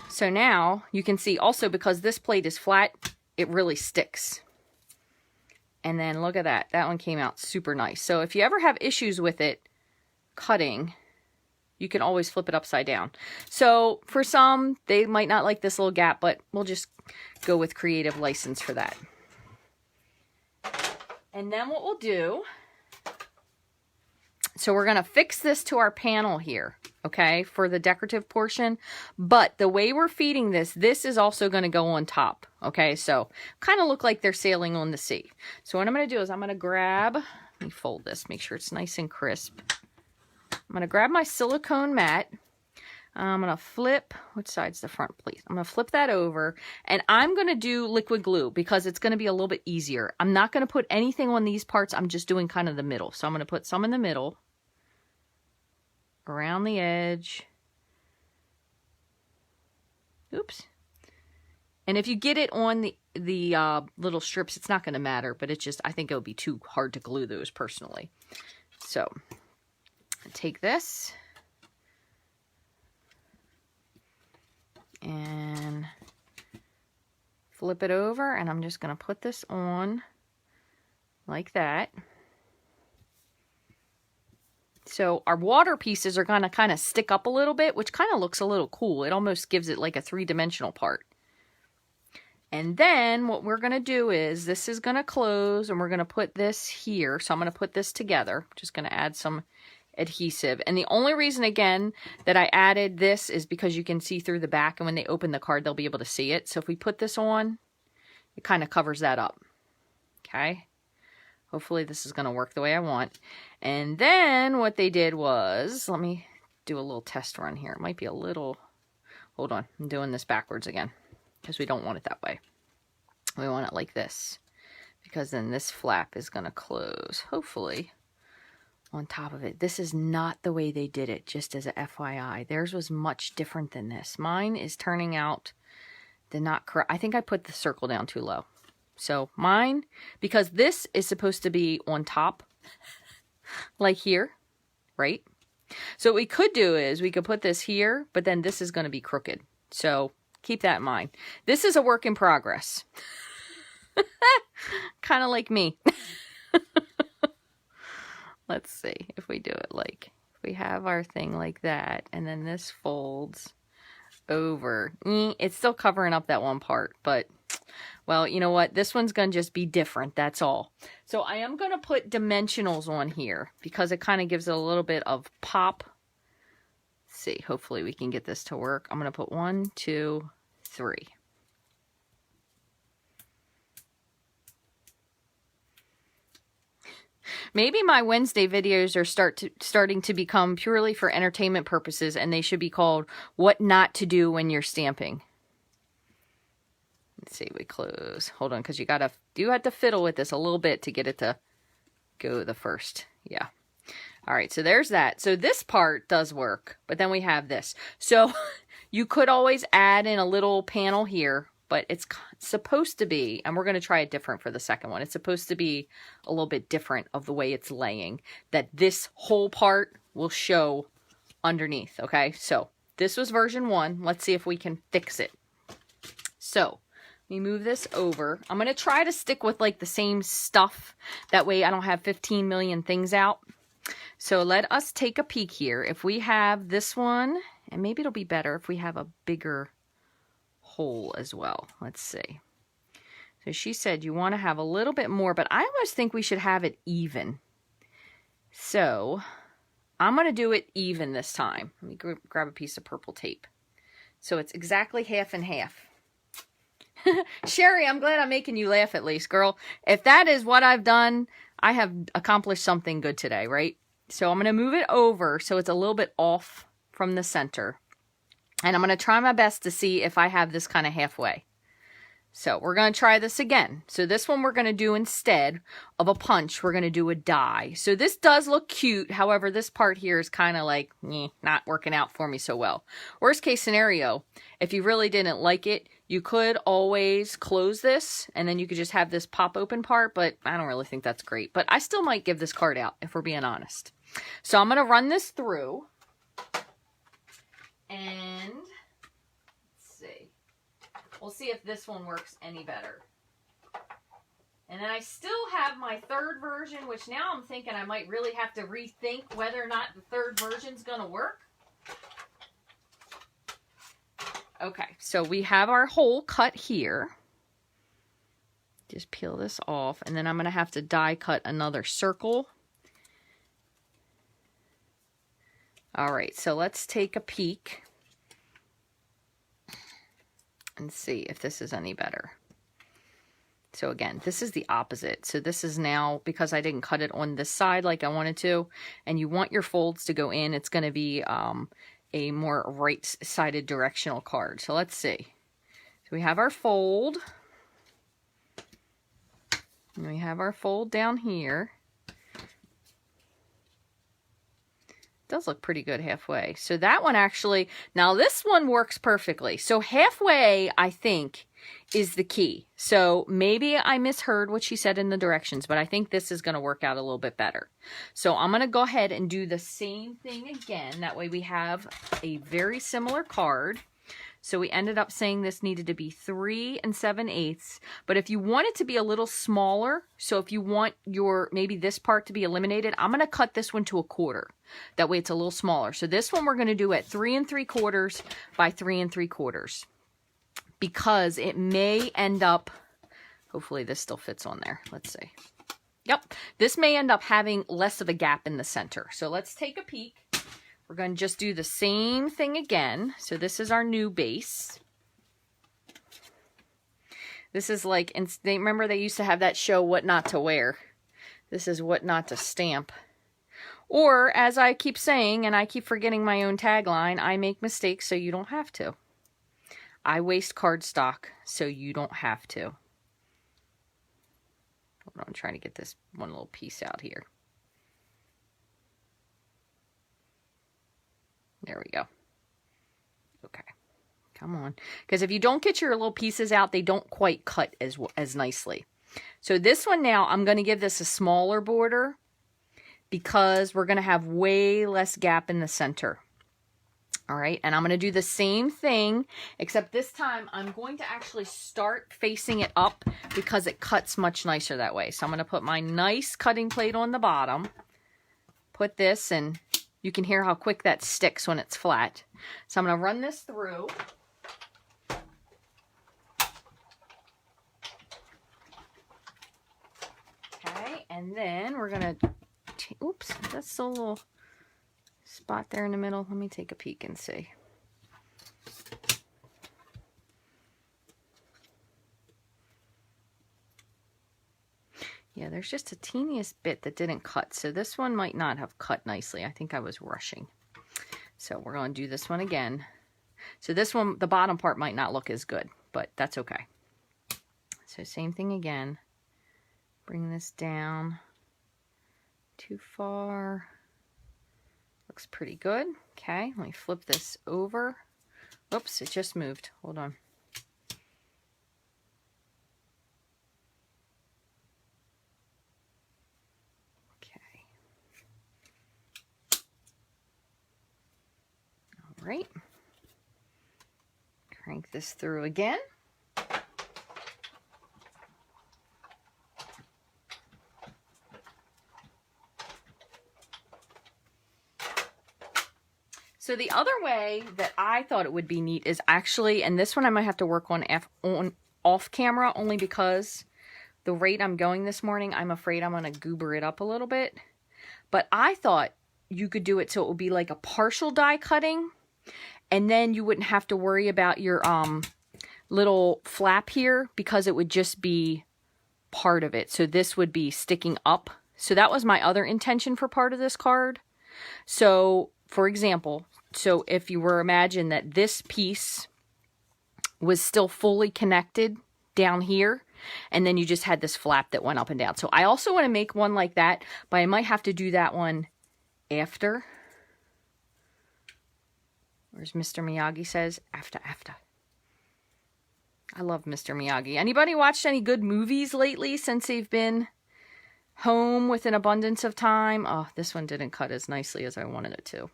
So now you can see also, because this plate is flat, it really sticks. And then look at that. That one came out super nice. So if you ever have issues with it cutting, you can always flip it upside down. So for some, they might not like this little gap, but we'll just go with creative license for that. And then what we'll do, so we're going to fix this to our panel here, okay, for the decorative portion. But the way we're feeding this, this is also going to go on top, okay? So kind of look like they're sailing on the sea. So what I'm going to do is I'm going to grab, let me fold this, make sure it's nice and crisp. I'm going to grab my silicone mat. I'm going to flip, which side's the front, please? I'm going to flip that over, and I'm going to do liquid glue because it's going to be a little bit easier. I'm not going to put anything on these parts. I'm just doing kind of the middle. So I'm going to put some in the middle, around the edge. Oops. And if you get it on the little strips, it's not going to matter, but it's just, I think it would be too hard to glue those personally. So take this and flip it over, and I'm just going to put this on like that. So our water pieces are going to kind of stick up a little bit, which kind of looks a little cool. It almost gives it like a 3-dimensional part. And then what we're going to do is, this is going to close, and we're going to put this here. So I'm going to put this together. Just going to add some adhesive. And the only reason, again, that I added this is because you can see through the back, and when they open the card, they'll be able to see it. So if we put this on, it kind of covers that up. Okay. Hopefully this is going to work the way I want. And then what they did was, let me do a little test run here. It might be a little, hold on, I'm doing this backwards again because we don't want it that way. We want it like this because then this flap is going to close, hopefully, on top of it. This is not the way they did it, just as a FYI. Theirs was much different than this. Mine is turning out the not correct. I think I put the circle down too low. So mine, because this is supposed to be on top, like here, right? So what we could do is we could put this here, but then this is going to be crooked. So keep that in mind. This is a work in progress. Kind of like me. Let's see if we do it like, if we have our thing like that, and then this folds over. It's still covering up that one part, but well, you know what? This one's going to just be different. That's all. So I am going to put dimensionals on here because it kind of gives it a little bit of pop. Let's see. Hopefully we can get this to work. I'm going to put 1, 2, 3. Maybe my Wednesday videos are starting to become purely for entertainment purposes, and they should be called What Not to Do When You're Stamping. Let's see, we close. Hold on, because you have to fiddle with this a little bit to get it to go the first. Yeah. All right, so there's that. So this part does work, but then we have this. So you could always add in a little panel here, but it's supposed to be, and we're going to try it different for the second one. It's supposed to be a little bit different of the way it's laying, that this whole part will show underneath, okay? So this was version 1. Let's see if we can fix it. So let me move this over. I'm going to try to stick with like the same stuff. That way I don't have 15 million things out. So let us take a peek here. If we have this one, and maybe it'll be better if we have a bigger hole as well. Let's see. So she said you want to have a little bit more, but I almost think we should have it even. So I'm going to do it even this time. Let me grab a piece of purple tape. So it's exactly half and half. Sherry, I'm glad I'm making you laugh at least, girl. If that is what I've done, I have accomplished something good today, right? So I'm going to move it over so it's a little bit off from the center. And I'm going to try my best to see if I have this kind of halfway. So we're going to try this again. So this one we're going to do instead of a punch, we're going to do a die. So this does look cute. However, this part here is kind of like, not working out for me so well. Worst case scenario, if you really didn't like it, you could always close this and then you could just have this pop open part, but I don't really think that's great. But I still might give this card out if we're being honest. So I'm going to run this through. And let's see. We'll see if this one works any better. And then I still have my third version, which now I'm thinking I might really have to rethink whether or not the third version's going to work. Okay, so we have our hole cut here. Just peel this off, and then I'm going to have to die cut another circle. All right, so let's take a peek and see if this is any better. So again, this is the opposite. So this is now, because I didn't cut it on this side like I wanted to, and you want your folds to go in, it's going to be a more right-sided directional card. So let's see. So we have our fold. And we have our fold down here. Does look pretty good halfway. So that one actually, now this one works perfectly. So halfway, I think, is the key. So maybe I misheard what she said in the directions, but I think this is going to work out a little bit better. So I'm going to go ahead and do the same thing again. That way we have a very similar card. So we ended up saying this needed to be 3 7/8. But if you want it to be a little smaller, so if you want your, maybe this part to be eliminated, I'm going to cut this one to 1/4. That way it's a little smaller. So this one we're going to do at 3 3/4 by 3 3/4. Because it may end up, hopefully this still fits on there. Let's see. Yep, this may end up having less of a gap in the center. So let's take a peek. We're going to just do the same thing again. So this is our new base. This is like, remember they used to have that show, What Not to Wear. This is What Not to Stamp. Or, as I keep saying, and I keep forgetting my own tagline, I make mistakes so you don't have to. I waste cardstock so you don't have to. Hold on, I'm trying to get this one little piece out here. There we go. Okay, come on. Because if you don't get your little pieces out, they don't quite cut as nicely. So this one now, I'm going to give this a smaller border because we're going to have way less gap in the center. All right, and I'm going to do the same thing, except this time I'm going to actually start facing it up because it cuts much nicer that way. So I'm going to put my nice cutting plate on the bottom, put this, and you can hear how quick that sticks when it's flat. So I'm going to run this through. Okay, and then we're going to, oops, that's a little spot there in the middle. Let me take a peek and see. Yeah, there's just a teeniest bit that didn't cut. So this one might not have cut nicely. I think I was rushing. So we're going to do this one again. So this one, the bottom part might not look as good, but that's okay. So same thing again. Bring this down. Too far. Looks pretty good. Okay, let me flip this over. Oops, it just moved. Hold on. Okay. All right. Crank this through again. So the other way that I thought it would be neat is actually, and this one I might have to work on off camera only because the rate I'm going this morning, I'm afraid I'm going to goober it up a little bit. But I thought you could do it so it would be like a partial die cutting, and then you wouldn't have to worry about your little flap here because it would just be part of it. So this would be sticking up. So that was my other intention for part of this card. So for example, so if you were imagine that this piece was still fully connected down here, and then you just had this flap that went up and down. So I also want to make one like that, but I might have to do that one after. Where's Mr. Miyagi says? After. I love Mr. Miyagi. Anybody watched any good movies lately since they've been home with an abundance of time? Oh, this one didn't cut as nicely as I wanted it to.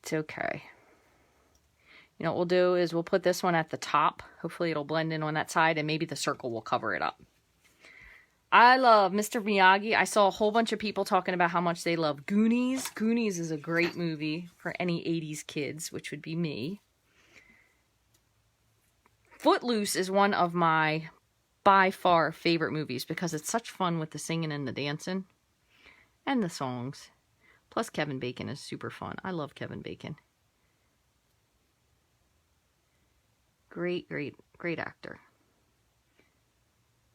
It's okay. You know what we'll do is we'll put this one at the top. Hopefully it'll blend in on that side, and maybe the circle will cover it up. I love Mr. Miyagi. I saw a whole bunch of people talking about how much they love Goonies. Goonies is a great movie for any 80s kids, which would be me. Footloose is one of my by far favorite movies because it's such fun with the singing and the dancing and the songs. Plus Kevin Bacon is super fun. I love Kevin Bacon. Great actor.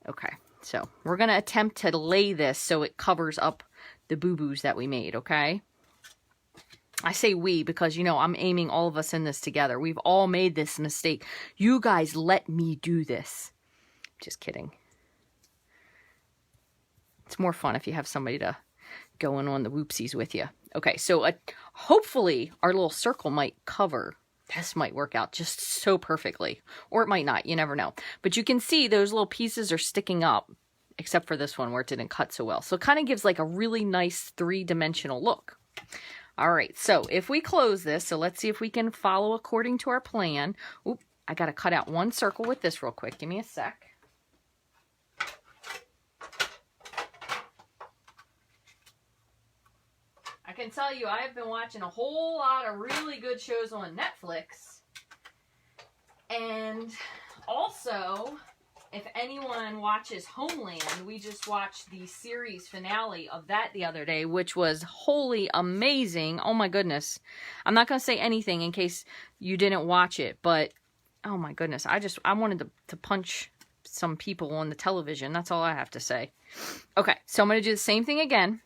Okay, so we're going to attempt to lay this so it covers up the boo-boos that we made, okay? I say we because, you know, I'm aiming all of us in this together. We've all made this mistake. You guys let me do this. Just kidding. It's more fun if you have somebody to go in on the whoopsies with you. Okay, so hopefully our little circle might cover. This might work out just so perfectly. Or it might not. You never know. But you can see those little pieces are sticking up. Except for this one where it didn't cut so well. So it kind of gives like a really nice three-dimensional look. All right, so if we close this, so let's see if we can follow according to our plan. Oop, I got to cut out one circle with this real quick. Give me a sec. I can tell you I've been watching a whole lot of really good shows on Netflix. And also, if anyone watches Homeland, we just watched the series finale of that the other day, which was wholly amazing. Oh my goodness. I'm not going to say anything in case you didn't watch it, but oh my goodness. I wanted to punch some people on the television. That's all I have to say. Okay, so I'm going to do the same thing again.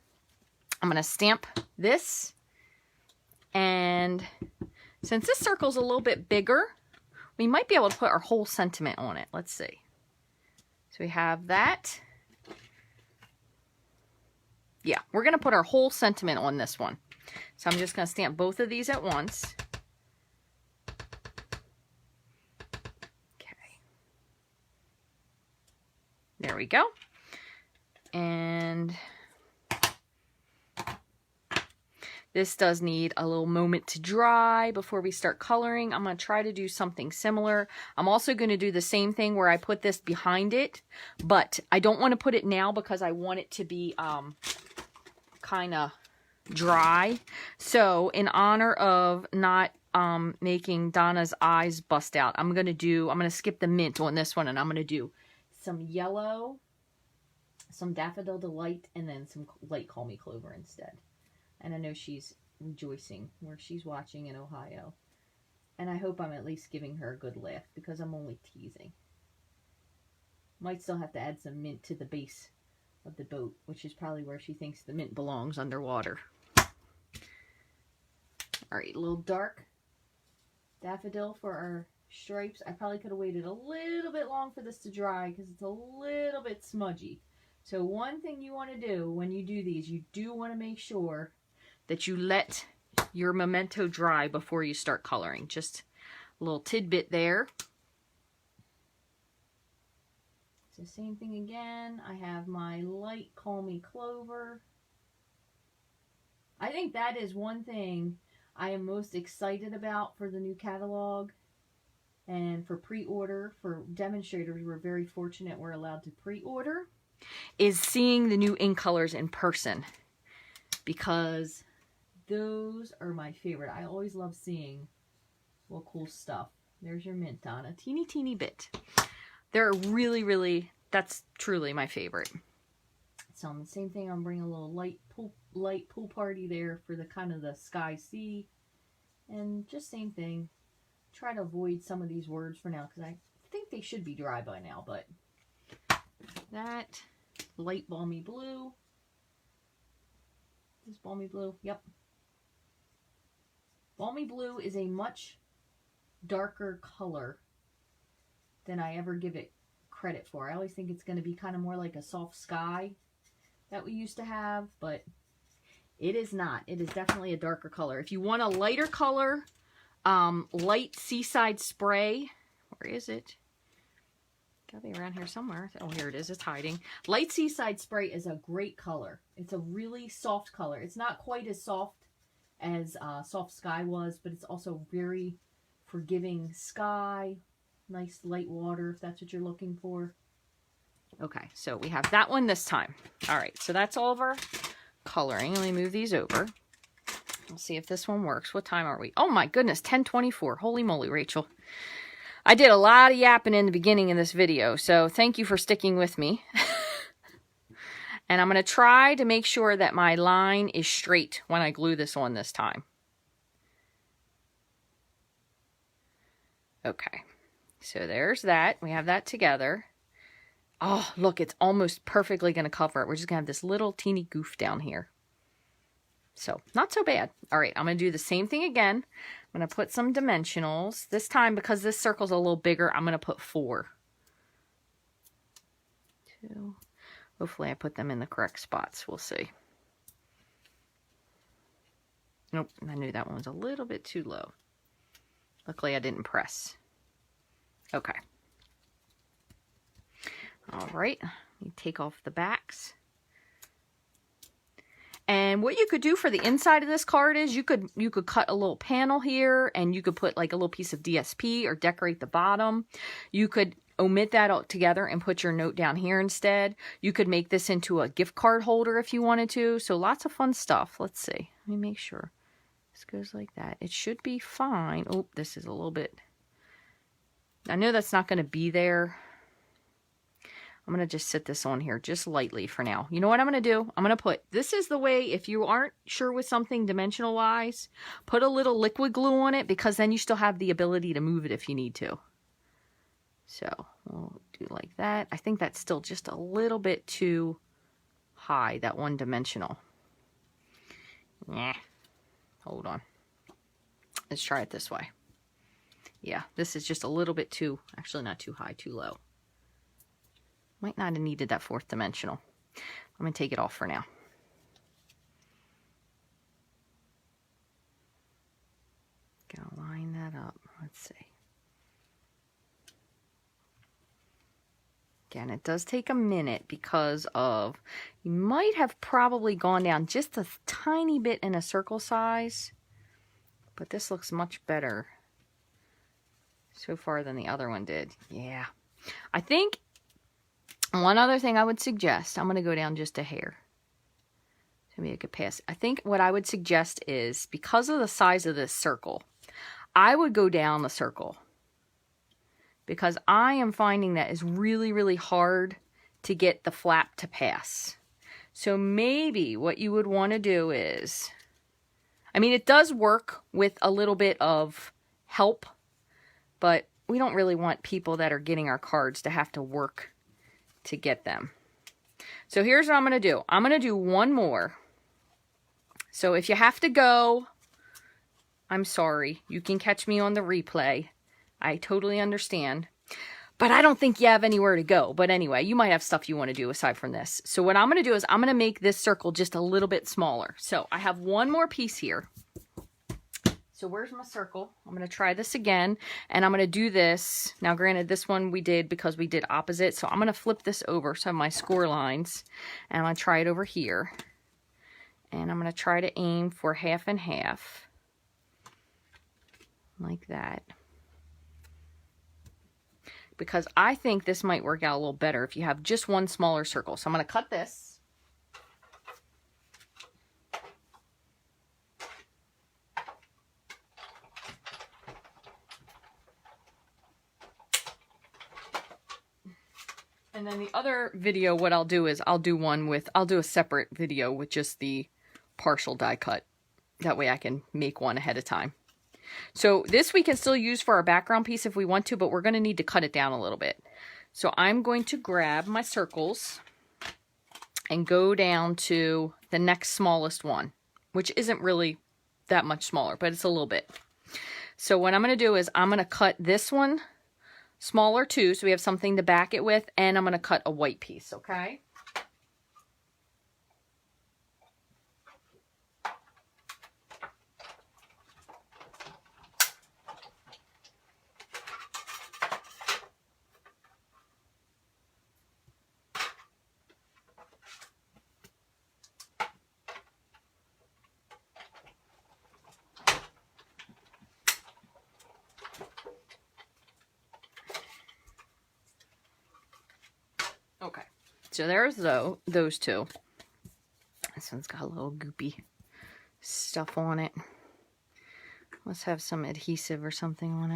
I'm going to stamp this, and since this circle's a little bit bigger, we might be able to put our whole sentiment on it. Let's see. So we have that. Yeah, we're going to put our whole sentiment on this one. So I'm just going to stamp both of these at once. Okay. There we go. And this does need a little moment to dry before we start coloring. I'm going to try to do something similar. I'm also going to do the same thing where I put this behind it, but I don't want to put it now because I want it to be kind of dry. So in honor of not making Donna's eyes bust out, I'm going to skip the mint on this one, and I'm going to do some yellow, some Daffodil Delight, and then some light Call Me Clover instead. And I know she's rejoicing where she's watching in Ohio. And I hope I'm at least giving her a good laugh because I'm only teasing. Might still have to add some mint to the base of the boat, which is probably where she thinks the mint belongs, underwater. Alright, a little dark daffodil for our stripes. I probably could have waited a little bit long for this to dry because it's a little bit smudgy. So one thing you want to do when you do these, you do want to make sure that you let your memento dry before you start coloring. Just a little tidbit there. So same thing again. I have my light Call Me Clover. I think that is one thing I am most excited about for the new catalog and for pre-order. For demonstrators, we're very fortunate we're allowed to pre-order, is seeing the new ink colors in person, because those are my favorite. I always love seeing cool stuff. There's your mint on a teeny bit. They're really, that's truly my favorite. So on the same thing, I'm bringing a little light pool party there for the kind of the sky sea. And just same thing. Try to avoid some of these words for now because I think they should be dry by now, but that light balmy blue. Is this balmy blue? Yep. Balmy blue is a much darker color than I ever give it credit for. I always think it's going to be kind of more like a soft sky that we used to have, but it is not. It is definitely a darker color. If you want a lighter color, light Seaside Spray. Where is it? Gotta be around here somewhere. Oh, here it is. It's hiding. Light Seaside Spray is a great color. It's a really soft color. It's not quite as soft as Soft Sky was, but it's also very forgiving sky. Nice light water, if that's what you're looking for. Okay, so we have that one this time. All right, so that's all of our coloring. Let me move these over. We'll see if this one works. What time are we? Oh my goodness, 10:24. Holy moly, Rachel. I did a lot of yapping in the beginning of this video, so thank you for sticking with me. And I'm going to try to make sure that my line is straight when I glue this on this time. Okay, so there's that. We have that together. Oh, look, it's almost perfectly going to cover it. We're just going to have this little teeny goof down here. So, not so bad. All right, I'm going to do the same thing again. I'm going to put some dimensionals. This time, because this circle's a little bigger, I'm going to put 4. 2. Hopefully I put them in the correct spots. We'll see. Nope, I knew that one was a little bit too low. Luckily I didn't press. Okay. All right, you take off the backs. And what you could do for the inside of this card is you could cut a little panel here, and you could put like a little piece of DSP or decorate the bottom. You could omit that altogether and put your note down here instead. You could make this into a gift card holder if you wanted to. So lots of fun stuff. Let's see. Let me make sure. This goes like that. It should be fine. Oh, this is a little bit... I know that's not going to be there. I'm going to just sit this on here just lightly for now. You know what I'm going to do? I'm going to put, this is the way, if you aren't sure with something dimensional wise, put a little liquid glue on it, because then you still have the ability to move it if you need to. So we'll do like that. I think that's still just a little bit too high, that one dimensional. Yeah. Hold on. Let's try it this way. Yeah, this is just a little bit too, actually not too high, too low. Might not have needed that fourth dimensional. I'm going to take it off for now. Gonna line that up. Let's see. Again, it does take a minute because of, you might have probably gone down just a tiny bit in a circle size, but this looks much better so far than the other one did. Yeah. I think one other thing I would suggest, I'm going to go down just a hair. Maybe I could pass. I think what I would suggest is, because of the size of this circle, I would go down the circle. Because I am finding that it's really, really hard to get the flap to pass. So maybe what you would want to do is, I mean, it does work with a little bit of help, but we don't really want people that are getting our cards to have to work to get them. So here's what I'm going to do. I'm going to do one more. So if you have to go, I'm sorry. You can catch me on the replay. I totally understand. But I don't think you have anywhere to go. But anyway, you might have stuff you want to do aside from this. So what I'm going to do is I'm going to make this circle just a little bit smaller. So I have one more piece here. So where's my circle? I'm going to try this again. And I'm going to do this. Now granted, this one we did because we did opposite. So I'm going to flip this over. So I have my score lines. And I'm going to try it over here. And I'm going to try to aim for half and half. Like that. Because I think this might work out a little better if you have just one smaller circle. So I'm going to cut this. And then the other video, what I'll do is I'll do a separate video with just the partial die cut. That way I can make one ahead of time. So this we can still use for our background piece if we want to, but we're going to need to cut it down a little bit. So I'm going to grab my circles and go down to the next smallest one, which isn't really that much smaller, but it's a little bit. So what I'm going to do is I'm going to cut this one smaller too, so we have something to back it with, and I'm going to cut a white piece, okay? Okay, so there's those two. This one's got a little goopy stuff on it. Let's have some adhesive or something on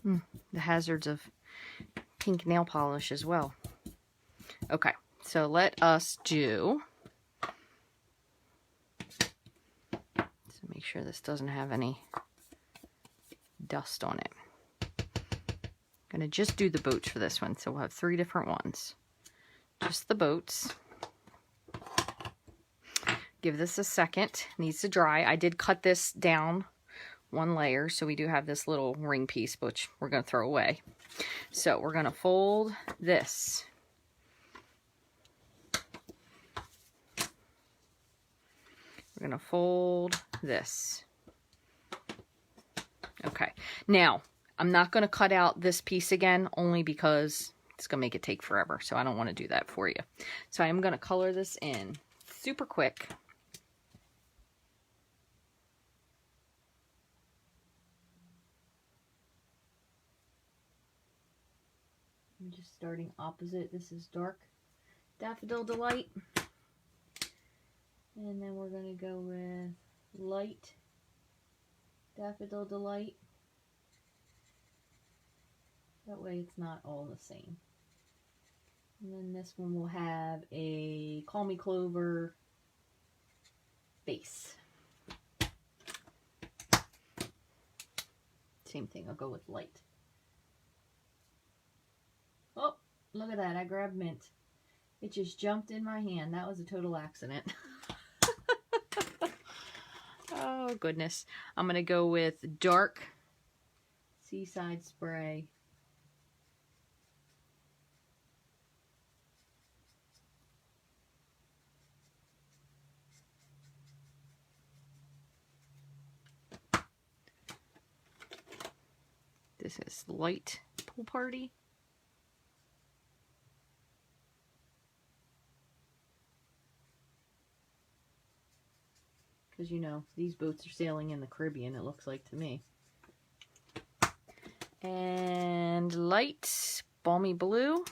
it. The hazards of pink nail polish as well. Okay, so let us do... So make sure this doesn't have any dust on it. I'm going to just do the boats for this one, so we'll have 3 different ones. Just the boats. Give this a second. It needs to dry. I did cut this down 1 layer, so we do have this little ring piece, which we're going to throw away. So we're going to fold this. We're going to fold this. Okay, now I'm not going to cut out this piece again, only because it's going to make it take forever, so I don't want to do that for you. So I'm going to color this in super quick. I'm just starting opposite. This is Dark Daffodil Delight. And then we're going to go with Light Daffodil Delight. That way it's not all the same. And then this one will have a Call Me Clover base. Same thing, I'll go with light. Oh, look at that, I grabbed mint. It just jumped in my hand. That was a total accident. Oh, goodness. I'm going to go with dark Seaside Spray. This is Light Pool Party. Because, you know, these boats are sailing in the Caribbean, it looks like to me. And Light Balmy Blue.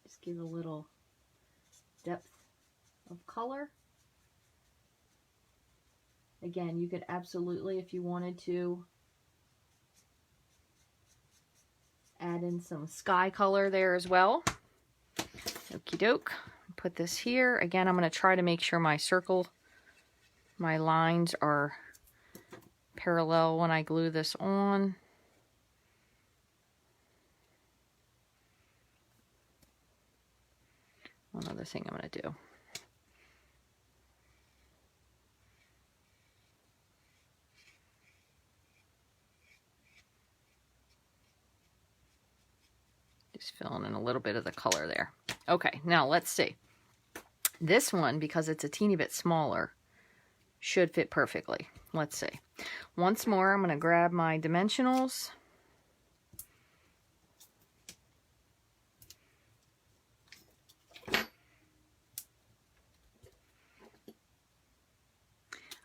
Just give a little depth of color. Again, you could absolutely, if you wanted to, add in some sky color there as well. Okie doke. Put this here. Again, I'm going to try to make sure my lines are parallel when I glue this on. One other thing I'm going to do. Just filling in a little bit of the color there. Okay, now let's see. This one, because it's a teeny bit smaller, should fit perfectly. Let's see. Once more, I'm going to grab my dimensionals.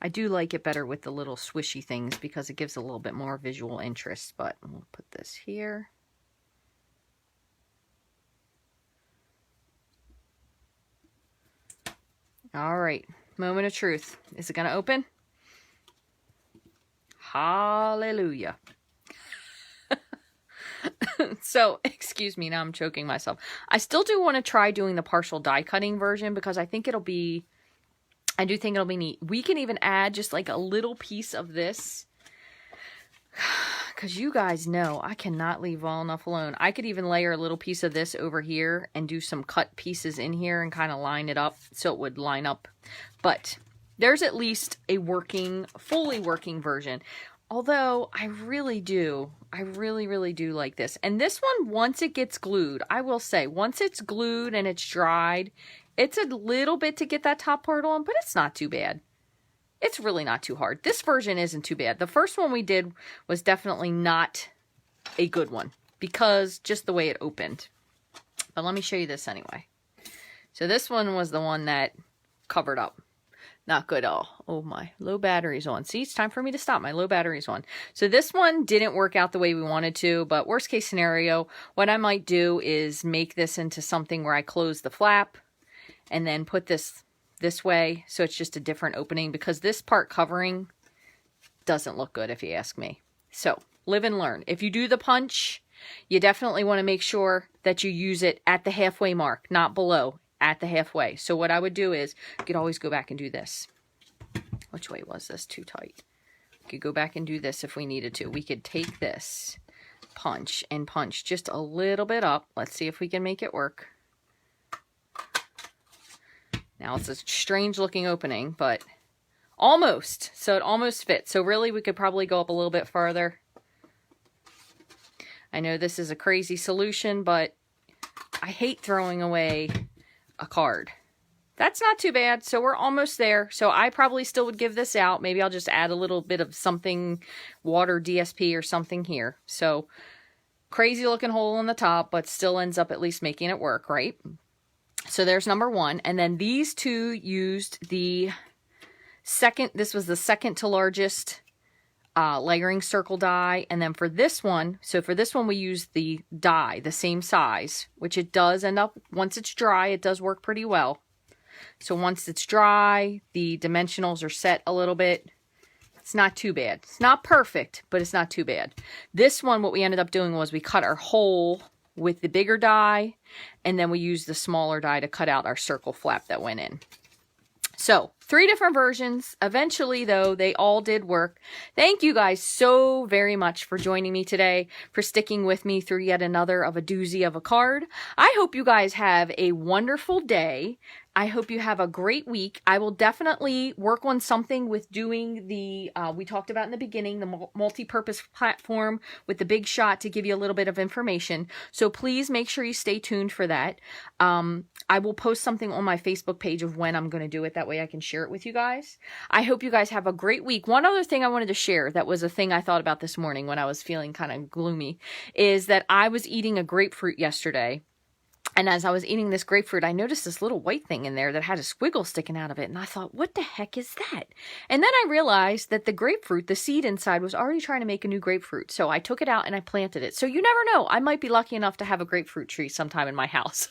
I do like it better with the little swishy things because it gives a little bit more visual interest, but we'll put this here. All right, moment of truth. Is it going to open? Hallelujah. So, excuse me, now I'm choking myself. I still do want to try doing the partial die cutting version because I do think it'll be neat. We can even add just like a little piece of this. Because you guys know I cannot leave well enough alone. I could even layer a little piece of this over here and do some cut pieces in here and kind of line it up so it would line up. But there's at least a fully working version. Although I really do like this. And this one, once it gets glued, I will say, once it's glued and it's dried, it's a little bit to get that top part on, but it's not too bad. It's really not too hard. This version isn't too bad. The first one we did was definitely not a good one because just the way it opened. But let me show you this anyway. So this one was the one that covered up. Not good at all. Oh, my low battery's on. See, it's time for me to stop. My low battery's on. So this one didn't work out the way we wanted to, but worst case scenario, what I might do is make this into something where I close the flap and then put this way, so it's just a different opening, because this part covering doesn't look good if you ask me. So live and learn. If you do the punch, you definitely want to make sure that you use it at the halfway mark, not below, at the halfway. So what I would do is, you could always go back and do this. Which way was this? Too tight. We could go back and do this if we needed to. We could take this punch and punch just a little bit up. Let's see if we can make it work. Now it's a strange looking opening, but almost. So it almost fits. So really we could probably go up a little bit farther. I know this is a crazy solution, but I hate throwing away a card. That's not too bad. So we're almost there. So I probably still would give this out. Maybe I'll just add a little bit of something, water DSP or something here. So crazy looking hole in the top, but still ends up at least making it work, right? So there's number one. And then these two used the second, this was the second to largest layering circle die. And then for this one, so for this one we used the die, the same size, which it does end up, once it's dry, it does work pretty well. So once it's dry, the dimensionals are set a little bit. It's not too bad. It's not perfect, but it's not too bad. This one, what we ended up doing was we cut our hole with the bigger die, and then we used the smaller die to cut out our circle flap that went in. So 3 different versions. Eventually, though, they all did work. Thank you guys so very much for joining me today, for sticking with me through yet another of a doozy of a card. I hope you guys have a wonderful day. I hope you have a great week. I will definitely work on something with doing the, we talked about in the beginning, the multi-purpose platform with the big shot to give you a little bit of information. So please make sure you stay tuned for that. I will post something on my Facebook page of when I'm going to do it. That way I can share it with you guys. I hope you guys have a great week. One other thing I wanted to share that was a thing I thought about this morning when I was feeling kind of gloomy is that I was eating a grapefruit yesterday. And as I was eating this grapefruit, I noticed this little white thing in there that had a squiggle sticking out of it. And I thought, what the heck is that? And then I realized that the grapefruit, the seed inside, was already trying to make a new grapefruit. So I took it out and I planted it. So you never know. I might be lucky enough to have a grapefruit tree sometime in my house.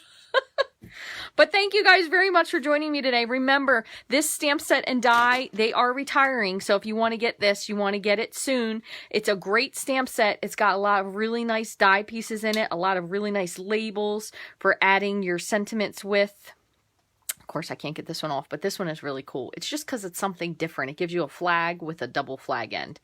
But thank you guys very much for joining me today. Remember, this stamp set and die, they are retiring. So if you want to get this, you want to get it soon. It's a great stamp set. It's got a lot of really nice die pieces in it, a lot of really nice labels for adding your sentiments with. Of course, I can't get this one off, but this one is really cool. It's just because it's something different. It gives you a flag with a double flag end.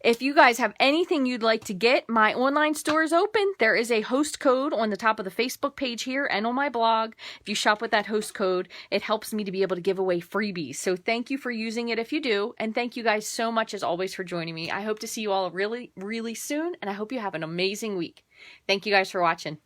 If you guys have anything you'd like to get, my online store is open. There is a host code on the top of the Facebook page here and on my blog. If you shop with that host code, it helps me to be able to give away freebies. So thank you for using it if you do. And thank you guys so much as always for joining me. I hope to see you all really, really soon. And I hope you have an amazing week. Thank you guys for watching.